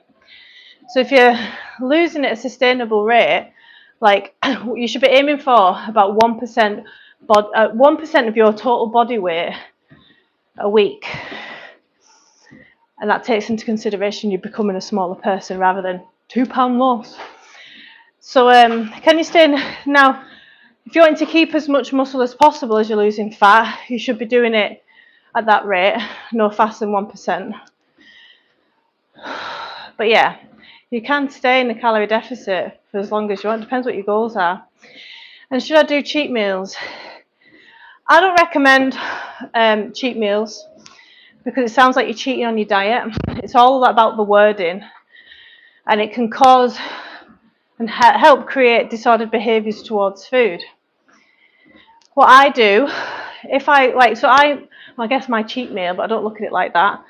So if you're losing at a sustainable rate, like you should be aiming for about 1% of your total body weight a week. And that takes into consideration you becoming a smaller person rather than £2 loss. So can you stay in? Now, if you're wanting to keep as much muscle as possible as you're losing fat, you should be doing it at that rate, no faster than 1%. But yeah, you can stay in a calorie deficit for as long as you want. It depends what your goals are. And should I do cheat meals? I don't recommend cheat meals because it sounds like you're cheating on your diet. It's all about the wording, and it can cause and help create disordered behaviours towards food. What I do, if I like, so I guess my cheat meal, but I don't look at it like that,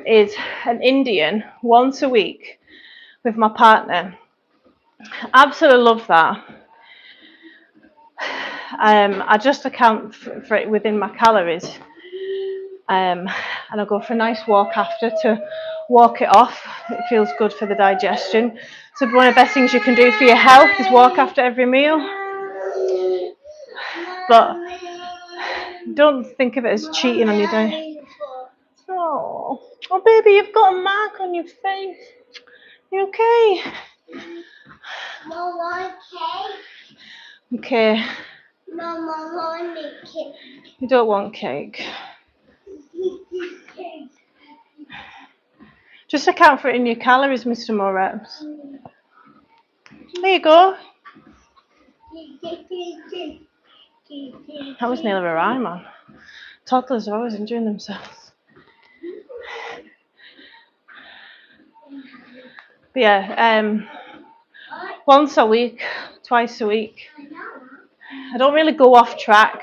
is an Indian once a week with my partner. Absolutely love that. I just account for it within my calories, and I go for a nice walk after to walk it off. It feels good for the digestion. So one of the best things you can do for your health is walk after every meal. But don't think of it as cheating on your diet. Oh, baby, you've got a mark on your face. You okay? Mama, Okay. Mama, cake. You don't want cake. Just account for it in your calories, Mr. Moretz. There you go. That was nearly a rhyme, man. Toddlers are always enjoying themselves. But yeah, once a week, twice a week. I don't really go off track.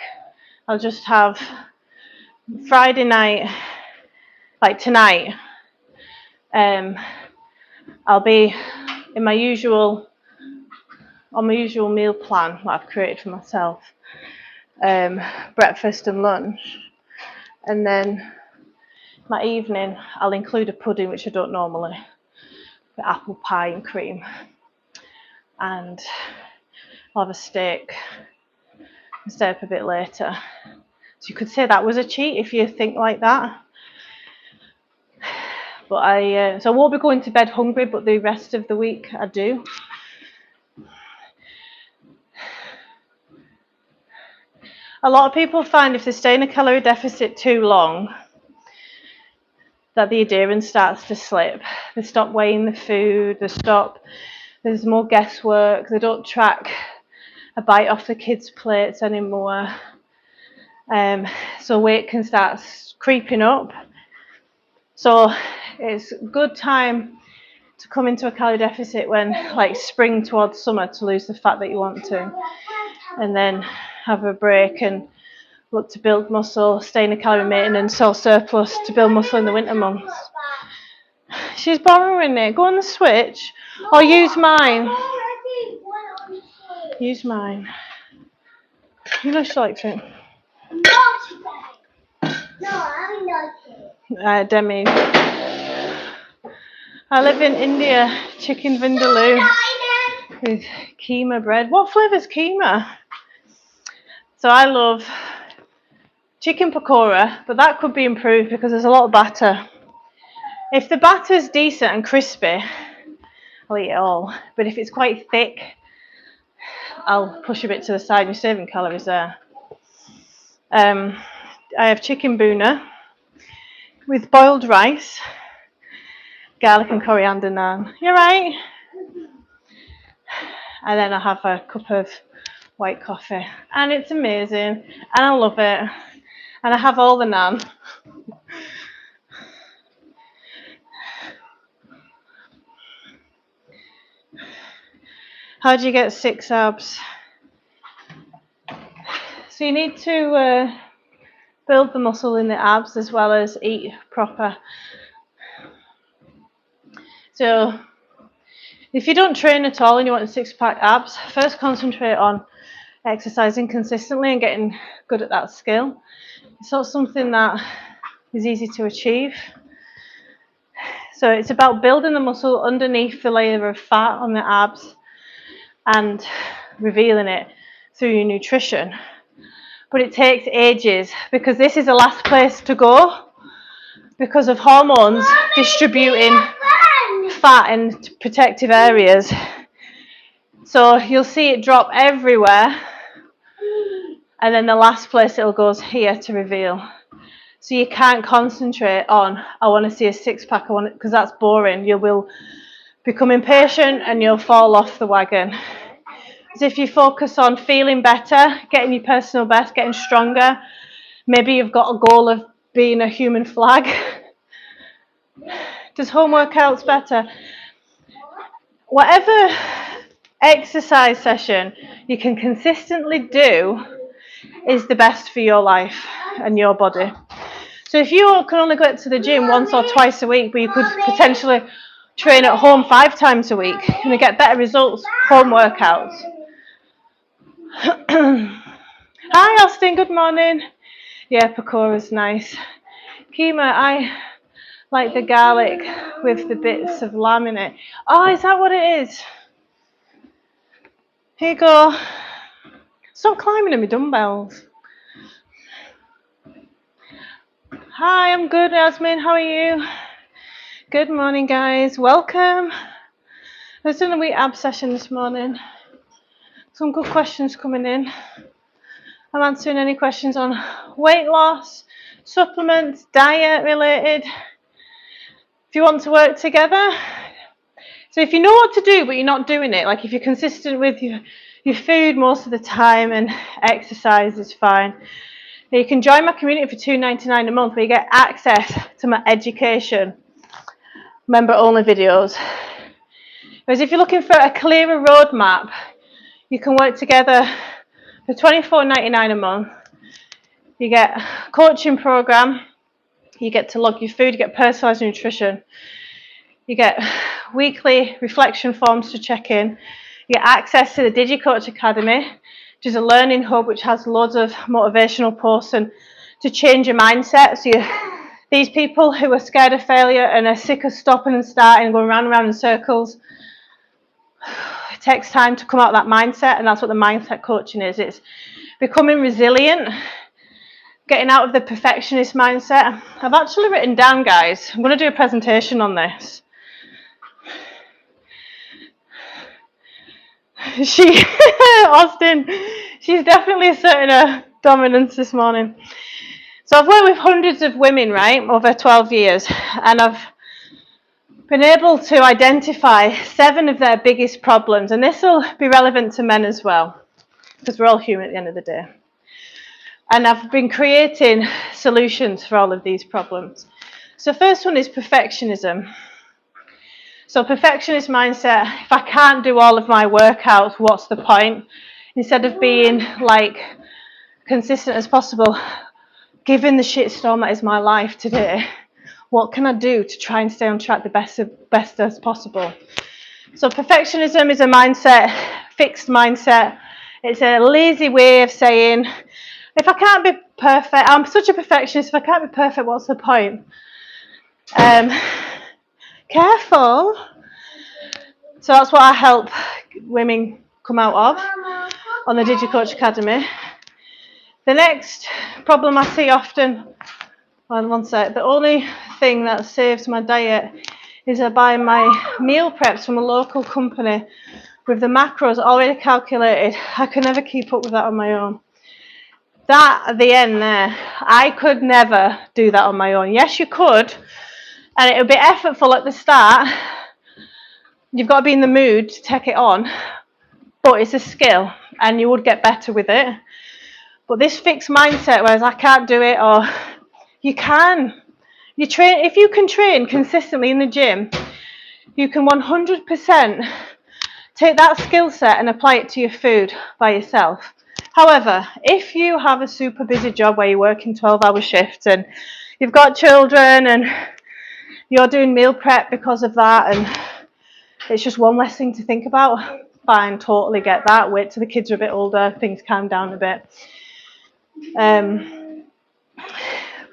I'll just have Friday night, like tonight. I'll be in my usual meal plan that I've created for myself. Breakfast and lunch, and then my evening I'll include a pudding, which I don't normally, with apple pie and cream, and I'll have a steak and stay up a bit later. So you could say that was a cheat if you think like that. But so I won't be going to bed hungry, but the rest of the week I do. A lot of people find if they stay in a calorie deficit too long, that the adherence starts to slip. They stop weighing the food, there's more guesswork, they don't track a bite off the kids' plates anymore. So weight can start creeping up. So it's a good time to come into a calorie deficit when, like, spring towards summer, to lose the fat that you want to, and then have a break and look to build muscle, stay in a calorie maintenance or surplus to build muscle in the winter months. She's borrowing it. Go on the Switch or use mine. Use mine. You know she likes it. No, I'm not. Demi. I live in India. Chicken vindaloo with keema bread. What flavour's keema? So I love chicken pakora, but that could be improved because there's a lot of batter. If the batter's decent and crispy, I'll eat it all. But if it's quite thick, I'll push a bit to the side. You're saving calories there. I have chicken boona with boiled rice, garlic and coriander naan. You're right. And then I have a cup of white coffee, and it's amazing, and I love it. And I have all the naan. How do you get 6 abs? So you need to build the muscle in the abs as well as eat proper. So if you don't train at all and you want a 6-pack abs, first concentrate on exercising consistently and getting good at that skill. It's not something that is easy to achieve. So it's about building the muscle underneath the layer of fat on the abs and revealing it through your nutrition. But it takes ages because this is the last place to go because of hormones distributing fat in protective areas. So you'll see it drop everywhere, and then the last place it'll go is here to reveal. So you can't concentrate on, I want to see a 6-pack, because that's boring. You will become impatient and you'll fall off the wagon. So if you focus on feeling better, getting your personal best, getting stronger, maybe you've got a goal of being a human flag. Does home workouts better? Whatever exercise session you can consistently do is the best for your life and your body. So if you can only go to the gym once or twice a week, but you could potentially train at home 5 times a week, you're going to get better results, home workouts. Hi Austin, good morning. Yeah, pakora's nice. Keema, I like the garlic with the bits of lamb in it. Oh, is that what it is? Here you go. Stop climbing on my dumbbells. Hi, I'm good, Yasmin. How are you? Good morning, guys. Welcome. Let's do a wee ab session this morning. Some good questions coming in. I'm answering any questions on weight loss, supplements, diet related. If you want to work together. So if you know what to do but you're not doing it, like if you're consistent with your food most of the time and exercise is fine, you can join my community for $2.99 a month where you get access to my education, member-only videos. Whereas if you're looking for a clearer roadmap, you can work together for $24.99 a month. You get a coaching program, you get to log your food, you get personalised nutrition, you get weekly reflection forms to check in, you get access to the DigiCoach Academy, which is a learning hub which has loads of motivational posts and to change your mindset. So these people who are scared of failure and are sick of stopping and starting and going round and round in circles, it takes time to come out of that mindset, and that's what the mindset coaching is. It's becoming resilient getting out of the perfectionist mindset. I've actually written down, guys, I'm going to do a presentation on this. Austin, she's definitely asserting her dominance this morning. So I've worked with hundreds of women, right, over 12 years, and I've been able to identify 7 of their biggest problems, and this will be relevant to men as well, because we're all human at the end of the day. And I've been creating solutions for all of these problems. So first one is perfectionism. So perfectionist mindset, if I can't do all of my workouts, what's the point? Instead of being like consistent as possible, given the shitstorm that is my life today, what can I do to try and stay on track the best as possible? So perfectionism is a mindset, fixed mindset. It's a lazy way of saying, if I can't be perfect, I'm such a perfectionist, if I can't be perfect, what's the point? Careful. So that's what I help women come out of on the DigiCoach Academy. The next problem I see often, one sec, the only thing that saves my diet is I buy my meal preps from a local company with the macros already calculated. I can never keep up with that on my own. That at the end there, I could never do that on my own. Yes, you could, and it would be effortful at the start. You've got to be in the mood to take it on, but it's a skill and you would get better with it. But this fixed mindset, whereas I can't do it, or you can. You train, if you can train consistently in the gym, you can 100% take that skill set and apply it to your food by yourself. However, if you have a super busy job where you're working 12-hour shifts and you've got children and you're doing meal prep because of that, and it's just one less thing to think about, fine, totally get that. Wait till the kids are a bit older, things calm down a bit.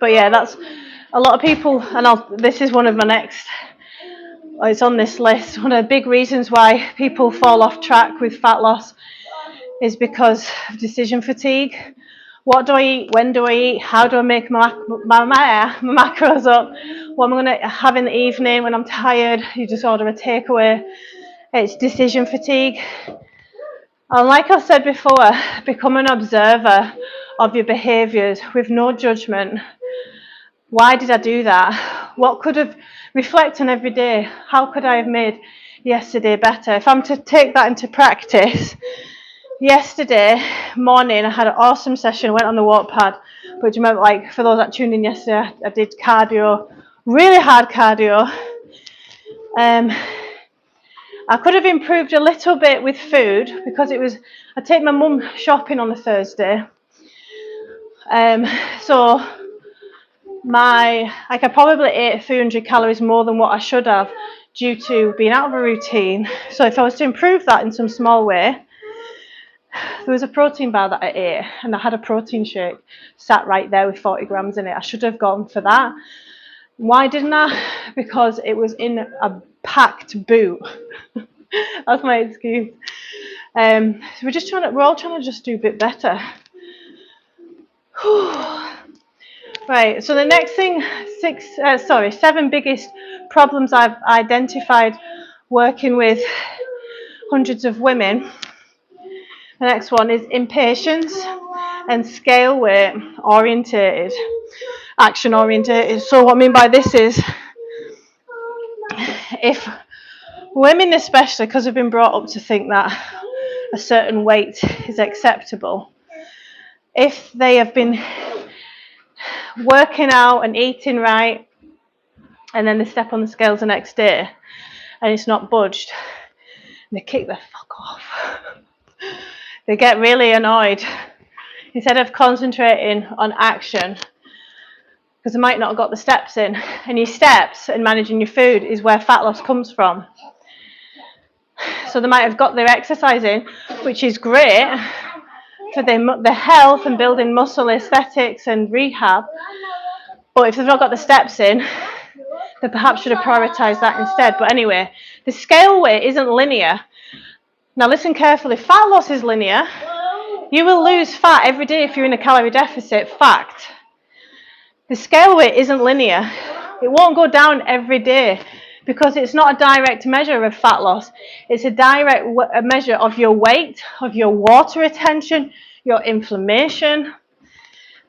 But yeah, that's a lot of people, and this is one of my next, it's on this list. One of the big reasons why people fall off track with fat loss is because of decision fatigue. What do I eat? When do I eat? How do I make my macros up? What am I going to have in the evening when I'm tired? You just order a takeaway. It's decision fatigue. And like I said before, become an observer of your behaviours with no judgment. Why did I do that? What could have, reflect on every day. How could I have made yesterday better? If I'm to take that into practice, yesterday morning I had an awesome session. I went on the walk pad, but do you remember, like, for those that tuned in yesterday, I did cardio, really hard cardio. I could have improved a little bit with food because I take my mum shopping on a Thursday. So I probably ate 300 calories more than what I should have due to being out of a routine. So if I was to improve that in some small way, there was a protein bar that I ate and I had a protein shake sat right there with 40 grams in it. I should have gone for that. Why didn't I? Because it was in a packed boot. That's my excuse. So we're all trying to just do a bit better. Right, so the next thing, 7 biggest problems I've identified working with hundreds of women. The next one is impatience and scale weight orientated, action orientated. So what I mean by this is, if women especially, because we've been brought up to think that a certain weight is acceptable, if they have been working out and eating right, and then they step on the scales the next day and it's not budged, they kick the fuck off. They get really annoyed. Instead of concentrating on action, because they might not have got the steps in, and your steps in managing your food is where fat loss comes from. So they might have got their exercise in, which is great for their health and building muscle aesthetics and rehab, but if they've not got the steps in, they perhaps should have prioritised that instead. But anyway, the scale weight isn't linear. Now listen carefully, fat loss is linear. You will lose fat every day if you're in a calorie deficit, fact. The scale weight isn't linear. It won't go down every day because it's not a direct measure of fat loss. It's a direct measure of your weight, of your water retention, your inflammation.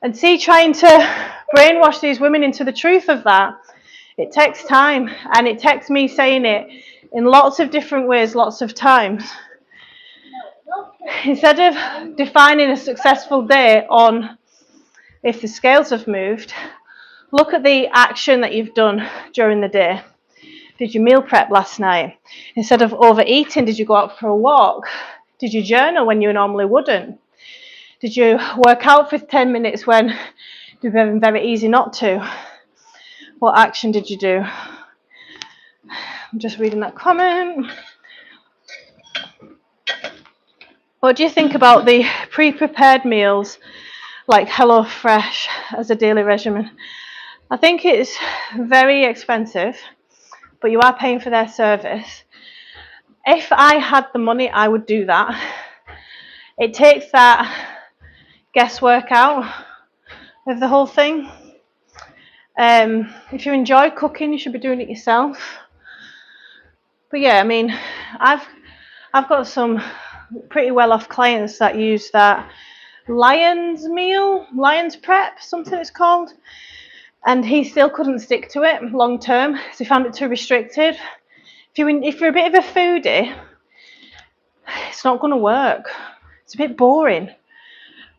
And see, trying to brainwash these women into the truth of that, it takes time, and it takes me saying it in lots of different ways, lots of times. Instead of defining a successful day on if the scales have moved, look at the action that you've done during the day. Did you meal prep last night? Instead of overeating, did you go out for a walk? Did you journal when you normally wouldn't? Did you work out for 10 minutes when it would have been very easy not to? What action did you do? I'm just reading that comment. What do you think about the pre-prepared meals like HelloFresh as a daily regimen? I think it's very expensive, but you are paying for their service. If I had the money, I would do that. It takes that guesswork out of the whole thing. If you enjoy cooking, you should be doing it yourself. But yeah, I mean, I've got some pretty well-off clients that use that Lion's Prep, something it's called, and he still couldn't stick to it long term because he found it too restrictive. If you're a bit of a foodie, it's not going to work. It's a bit boring.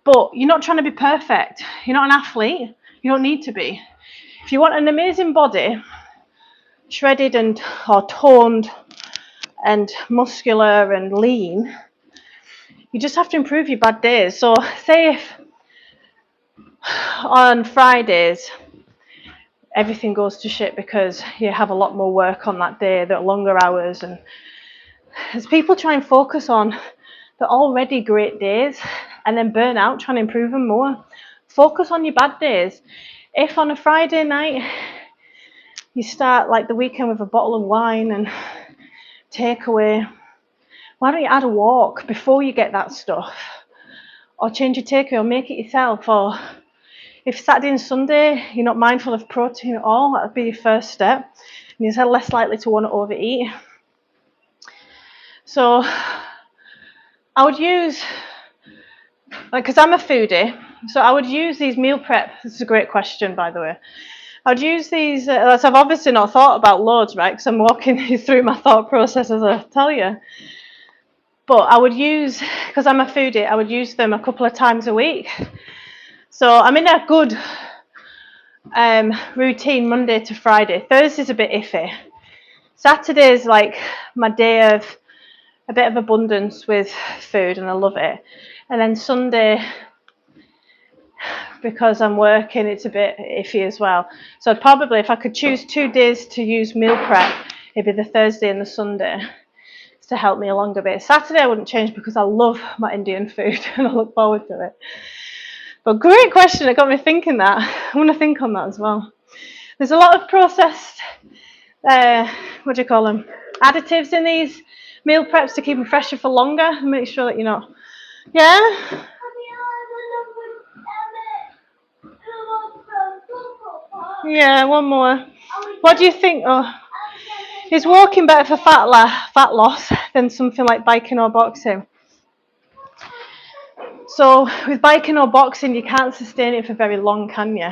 But you're not trying to be perfect. You're not an athlete. You don't need to be. If you want an amazing body, shredded or toned and muscular and lean, you just have to improve your bad days. So say if on Fridays everything goes to shit because you have a lot more work on that day, the longer hours, and as people try and focus on the already great days and then burn out trying to improve them more, focus on your bad days. If on a Friday night you start like the weekend with a bottle of wine and takeaway, why don't you add a walk before you get that stuff? Or change your takeaway or make it yourself. Or if Saturday and Sunday you're not mindful of protein at all, that would be your first step. And you're less likely to want to overeat. So I would use, because I'm a foodie, so I would use these meal prep. This is a great question, by the way. I'd use these, I've obviously not thought about loads, right, because I'm walking you through my thought process as I tell you. But I would use, because I'm a foodie, I would use them a couple of times a week. So I'm in a good routine Monday to Friday. Thursday's a bit iffy. Saturday's like my day of a bit of abundance with food, and I love it. And then Sunday, because I'm working, it's a bit iffy as well. So I'd probably, if I could choose 2 days to use meal prep, it'd be the Thursday and the Sunday to help me along a bit. Saturday I wouldn't change because I love my Indian food and I look forward to it. But great question, it got me thinking that. I want to think on that as well. There's a lot of processed, what do you call them, additives in these meal preps to keep them fresher for longer and make sure that you're not, yeah? Yeah, one more. What do you think? Oh, is walking better for fat loss than something like biking or boxing? So with biking or boxing, you can't sustain it for very long, can you?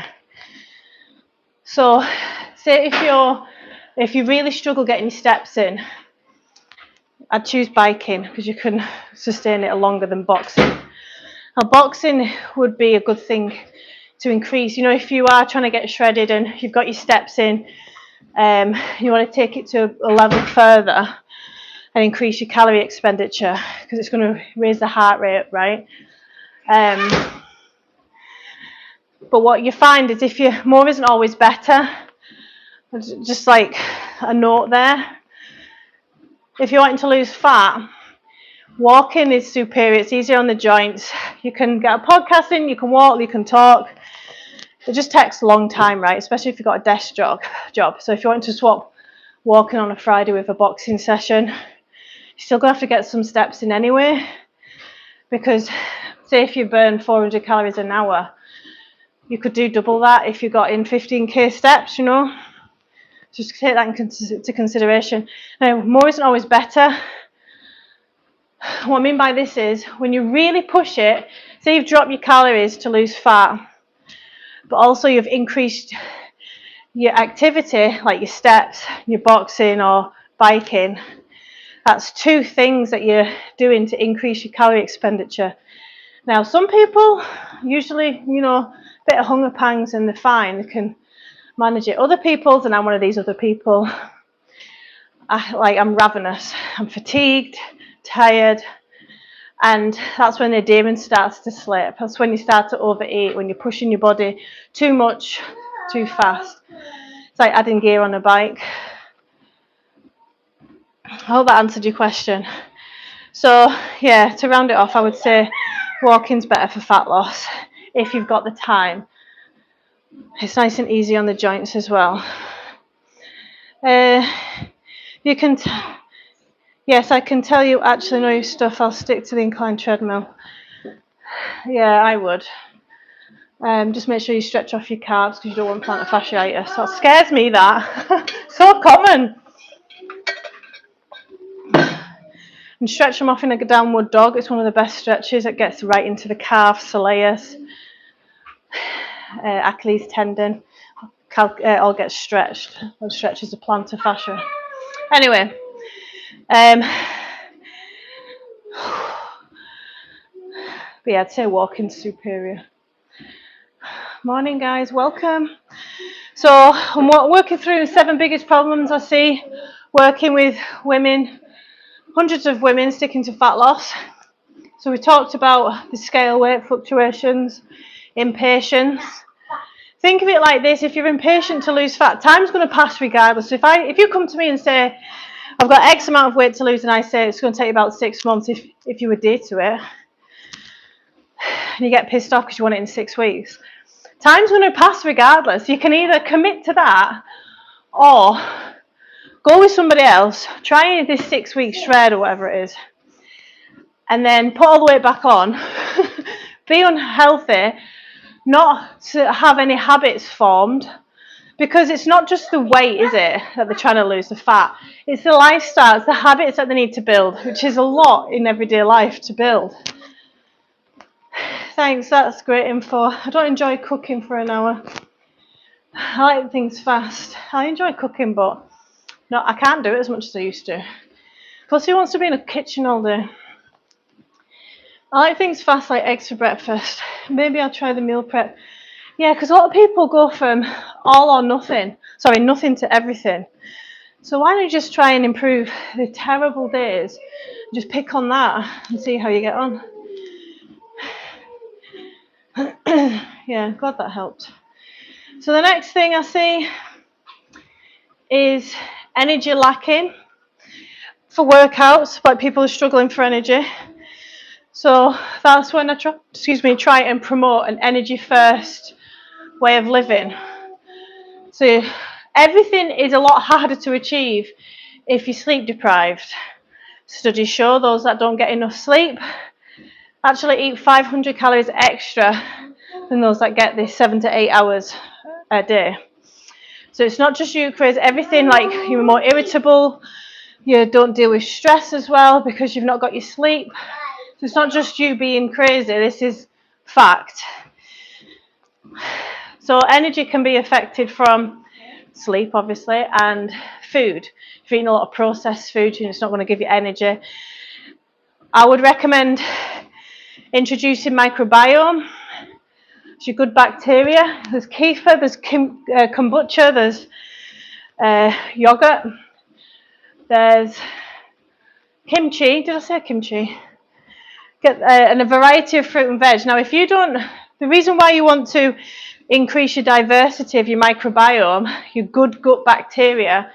So say if you really struggle getting your steps in, I'd choose biking because you can sustain it longer than boxing. Now boxing would be a good thing to increase. You know, if you are trying to get shredded and you've got your steps in, you want to take it to a level further and increase your calorie expenditure because it's going to raise the heart rate, right? But what you find is if more isn't always better, just like a note there, if you're wanting to lose fat, walking is superior. It's easier on the joints. You can get a podcast in, you can walk, you can talk. It just takes a long time, right? Especially if you've got a desk job. So if you want to swap walking on a Friday with a boxing session, you're still going to have to get some steps in anyway. Because say if you burn 400 calories an hour, You could do double that if you got in 15k steps, you know. Just take that into consideration. Now, more isn't always better. What I mean by this is, when you really push it, say you've dropped your calories to lose fat, but also you've increased your activity, like your steps, your boxing or biking. That's two things that you're doing to increase your calorie expenditure. Now, some people usually, you know, a bit of hunger pangs and they're fine, they can manage it. Other people, and I'm one of these other people, I'm ravenous, I'm fatigued, tired, and that's when the demon starts to slip. That's when you start to overeat, when you're pushing your body too much, too fast. It's like adding gear on a bike. I hope that answered your question. So, yeah, to round it off, I would say walking's better for fat loss if you've got the time. It's nice and easy on the joints as well. You can... Yes, I can tell you actually know your stuff. I'll stick to the inclined treadmill. Yeah, I would. Just make sure you stretch off your calves because you don't want plantar fasciitis. That scares me, that. So common. And stretch them off in a downward dog. It's one of the best stretches. It gets right into the calf, soleus, Achilles tendon. All gets stretched. It stretches the plantar fascia. Anyway. But yeah, I'd say walking's superior. Morning, guys. Welcome. So I'm working through 7 biggest problems I see working with women, hundreds of women sticking to fat loss. So we talked about the scale weight fluctuations, impatience. Think of it like this: if you're impatient to lose fat, time's going to pass regardless. If you come to me and say, I've got X amount of weight to lose, and I say it's going to take about 6 months if you adhere to it, and you get pissed off because you want it in 6 weeks, time's going to pass regardless. You can either commit to that or go with somebody else, try this 6-week shred or whatever it is, and then put all the weight back on, be unhealthy, not to have any habits formed, because it's not just the weight, is it, that they're trying to lose, the fat. It's the lifestyle, it's the habits that they need to build, which is a lot in everyday life to build. Thanks, that's great info. I don't enjoy cooking for an hour. I like things fast. I enjoy cooking, but no, I can't do it as much as I used to. Plus, who wants to be in a kitchen all day? I like things fast, like eggs for breakfast. Maybe I'll try the meal prep. Yeah, because a lot of people go from all or nothing. Sorry, nothing to everything. So why don't you just try and improve the terrible days? Just pick on that and see how you get on. Yeah, glad that helped. So the next thing I see is energy lacking for workouts, like people are struggling for energy. So that's when I try and promote an energy first way of living. So everything is a lot harder to achieve if you're sleep deprived. Studies show those that don't get enough sleep actually eat 500 calories extra than those that get this 7 to 8 hours a day. So it's not just you, Chris, everything, like you're more irritable, you don't deal with stress as well because you've not got your sleep. So it's not just you being crazy, this is fact. So energy can be affected from sleep, obviously, and food. If you're eating a lot of processed food, it's not going to give you energy. I would recommend introducing microbiome. It's your good bacteria. There's kefir, there's kombucha, there's yogurt, there's kimchi. Did I say kimchi? And a variety of fruit and veg. Now, if you don't, the reason why you want to increase your diversity of your microbiome, your good gut bacteria,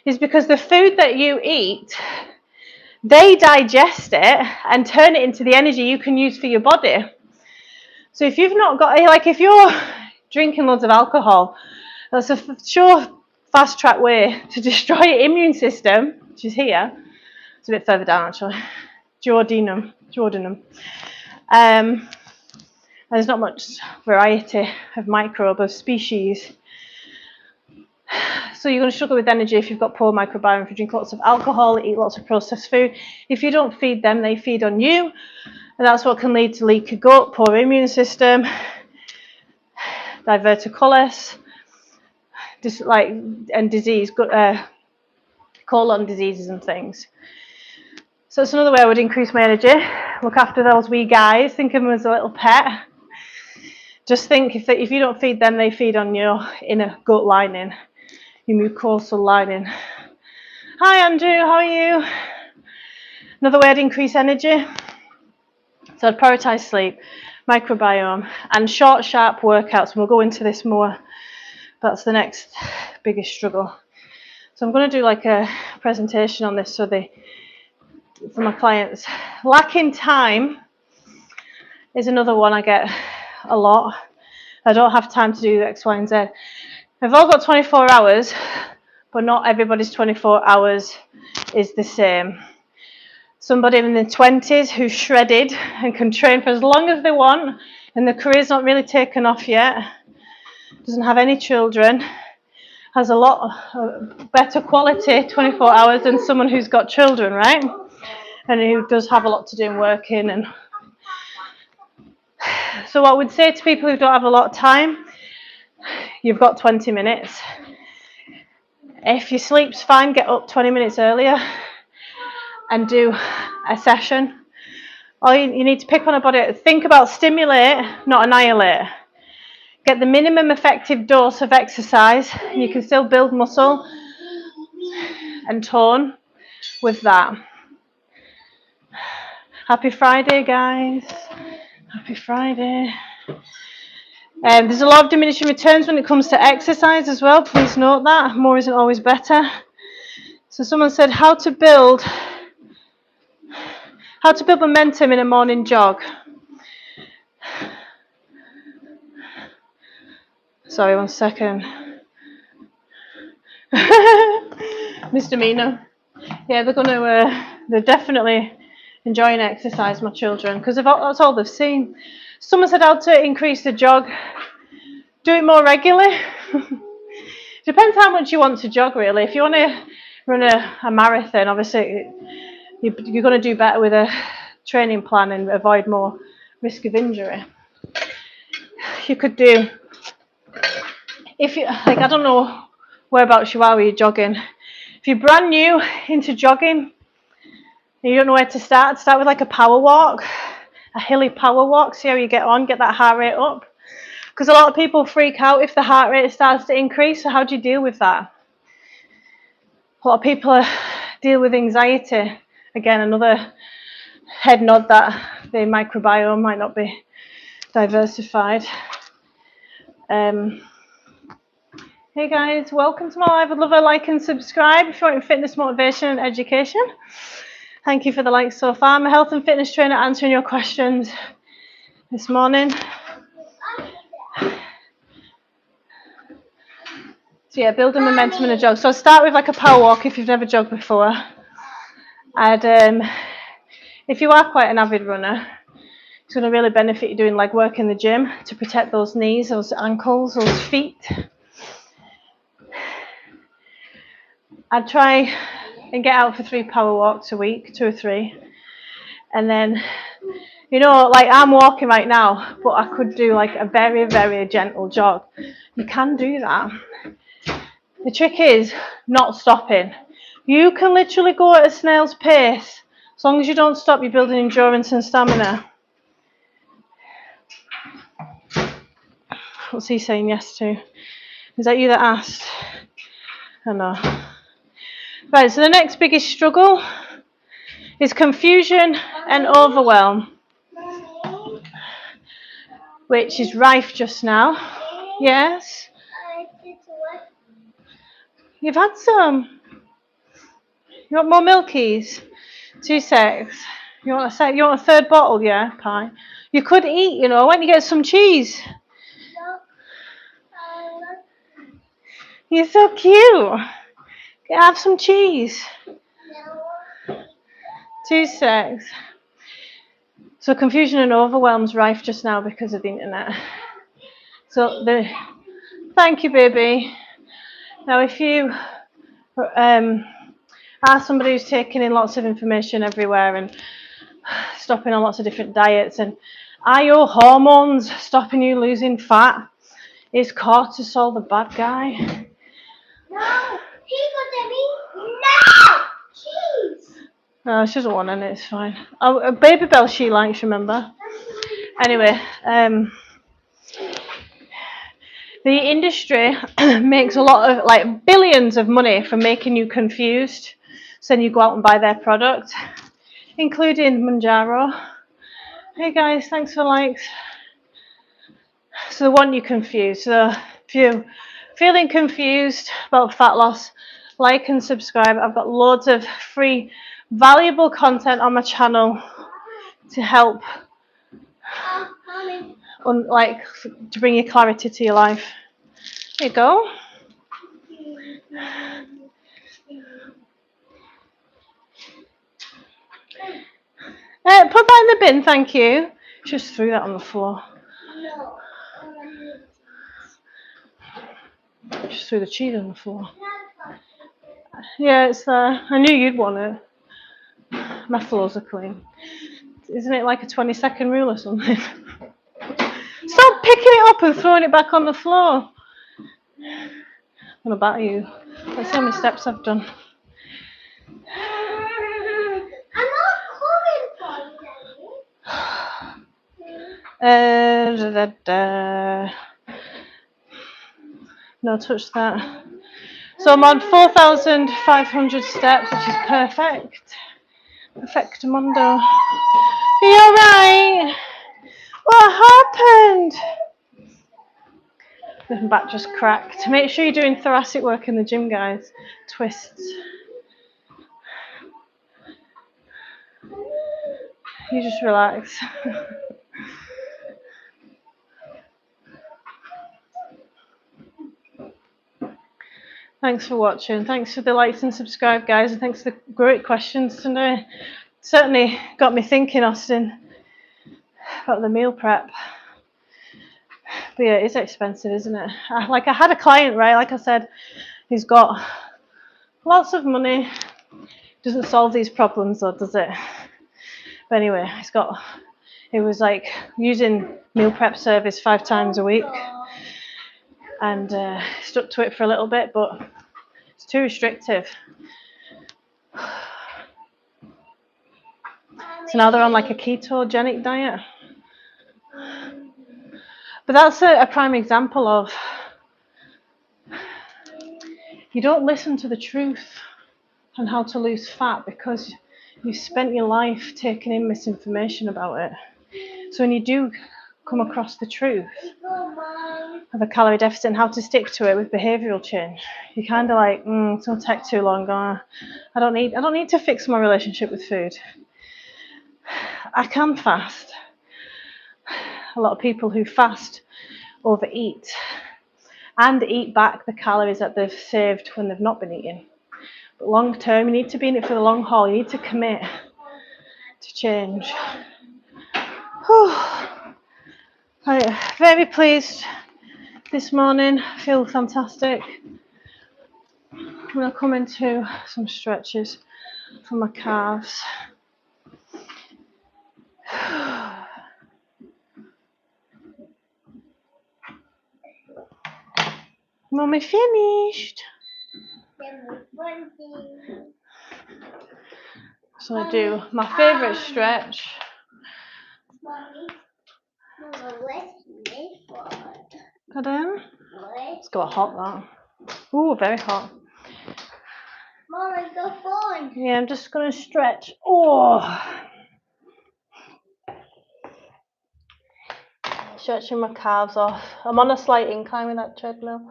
is because the food that you eat, they digest it and turn it into the energy you can use for your body. So if you've not got, like if you're drinking loads of alcohol, that's a sure fast track way to destroy your immune system, which is here. It's a bit further down actually. Duodenum. there's not much variety of microbe of species. So you're going to struggle with energy if you've got poor microbiome, if you drink lots of alcohol, eat lots of processed food. If you don't feed them, they feed on you. And that's what can lead to leaky gut, poor immune system, diverticulitis, and disease, colon diseases and things. So it's another way I would increase my energy. Look after those wee guys. Think of them as a little pet. Just think if you don't feed them, they feed on your inner gut lining, your mucosal lining. Hi Andrew, how are you? Another way I'd increase energy. So I'd prioritise sleep, microbiome, and short, sharp workouts. And we'll go into this more. That's the next biggest struggle. So I'm going to do like a presentation on this for my clients. Lacking time is another one I get a lot. I don't have time to do X, Y, and Z. We've all got 24 hours, but not everybody's 24 hours is the same. Somebody in their 20s who's shredded and can train for as long as they want, and their career's not really taken off yet, doesn't have any children, has a lot better quality 24 hours than someone who's got children, right? And who does have a lot to do in working. And so what I would say to people who don't have a lot of time, you've got 20 minutes. If your sleep's fine, get up 20 minutes earlier and do a session. All you need to pick on a body. Think about stimulate, not annihilate. Get the minimum effective dose of exercise. You can still build muscle and tone with that. Happy Friday, guys. Happy Friday. There's a lot of diminishing returns when it comes to exercise as well. Please note that. More isn't always better. So someone said how to build momentum in a morning jog. Sorry, 1 second. Misdemeanor. Yeah, they're definitely enjoying exercise, my children, because that's all they've seen. Someone said how to increase the jog. Do it more regularly. Depends how much you want to jog, really. If you want to run a marathon, obviously you're going to do better with a training plan and avoid more risk of injury. You could do, I don't know whereabouts you are with your jogging. If you're brand new into jogging and you don't know where to start with like a power walk, a hilly power walk. See how you get on, get that heart rate up. Because a lot of people freak out if the heart rate starts to increase. So how do you deal with that? A lot of people deal with anxiety. Again, another head nod that the microbiome might not be diversified. Hey guys, welcome to my live. I'd love a like and subscribe if you want fitness, motivation and education. Thank you for the likes so far. I'm a health and fitness trainer answering your questions this morning. So yeah, building momentum in a jog. So I'll start with like a power walk if you've never jogged before. If you are quite an avid runner, it's going to really benefit you doing leg work in the gym to protect those knees, those ankles, those feet. I'd try and get out for 3 power walks a week, 2 or 3. And then, like I'm walking right now, but I could do like a very, very gentle jog. You can do that. The trick is not stopping. You can literally go at a snail's pace. As long as you don't stop, you're building endurance and stamina. What's he saying yes to? Is that you that asked? I know. Right, so the next biggest struggle is confusion and overwhelm, which is rife just now. Yes? You've had some. You want more milkies? 2 secs. You want a third bottle? Yeah, pie. You could eat, why don't you get some cheese? You're so cute. Have some cheese. 2 secs. So confusion and overwhelm's rife just now because of the internet. So thank you, baby. Now, if you are somebody who's taking in lots of information everywhere and stopping on lots of different diets, and are your hormones stopping you losing fat? Is cortisol the bad guy? No, she got me. No, cheese. No, she doesn't want any, it's fine. Oh, a baby bell she likes, remember? Anyway, the industry makes a lot of, like, billions of money from making you confused. So then you go out and buy their product, including Manjaro. Hey guys, thanks for likes. So they want you confused. So if you're feeling confused about fat loss, like and subscribe. I've got loads of free, valuable content on my channel to help, to bring you clarity to your life. There you go. Put that in the bin, thank you. Just threw that on the floor. No. Just threw the cheese on the floor. Yeah, it's there. I knew you'd want it. My floors are clean. Isn't it like a 20-second rule or something? Stop picking it up and throwing it back on the floor. I'm going to batter you. Let's see how many steps I've done. I'm not coming for you. No, touch that. So I'm on 4,500 steps, which is perfect. Perfectamundo. Are you alright? What happened? The back just cracked. Make sure you're doing thoracic work in the gym, guys. Twists. You just relax. Thanks for watching. Thanks for the likes and subscribe, guys, and thanks for the great questions today. Certainly got me thinking, Austin, about the meal prep. But yeah, it is expensive, isn't it? I had a client, right? Like I said, he's got lots of money. Doesn't solve these problems, though, does it? But anyway, he was like using meal prep service 5 times a week, and stuck to it for a little bit, but it's too restrictive. So now they're on like a ketogenic diet. But that's a prime example of, you don't listen to the truth on how to lose fat because you've spent your life taking in misinformation about it. So when you do come across the truth of a calorie deficit and how to stick to it with behavioural change, you're kind of like, it's going to take too long. I don't need to fix my relationship with food. I can fast. A lot of people who fast overeat and eat back the calories that they've saved when they've not been eating. But long term, you need to be in it for the long haul. You need to commit to change. I'm very pleased this morning. I feel fantastic. I'm going to come into some stretches for my calves. Mommy finished. So I do my favourite stretch. Pardon? It's got hot that. Ooh, very hot. Mama, go phone. Yeah, I'm just going to stretch. Oh. Stretching my calves off. I'm on a slight incline with that treadmill.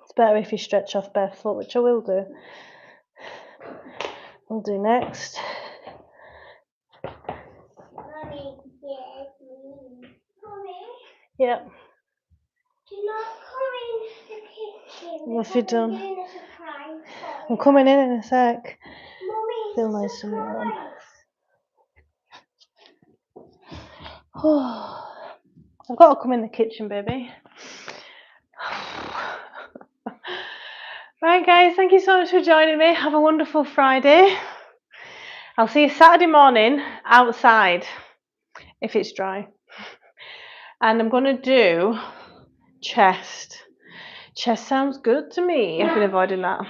It's better if you stretch off barefoot, which I will do. We'll do next. Mommy, yes, me. Mommy, Yep. do not come in the kitchen. What have you done? I'm doing a surprise for I'm you. coming in a sec. Mommy, Feel nice and warm. I've got to come in the kitchen, baby. Right, guys, thank you so much for joining me. Have a wonderful Friday. I'll see you Saturday morning outside if it's dry. And I'm going to do chest. Chest sounds good to me. I've been avoiding that.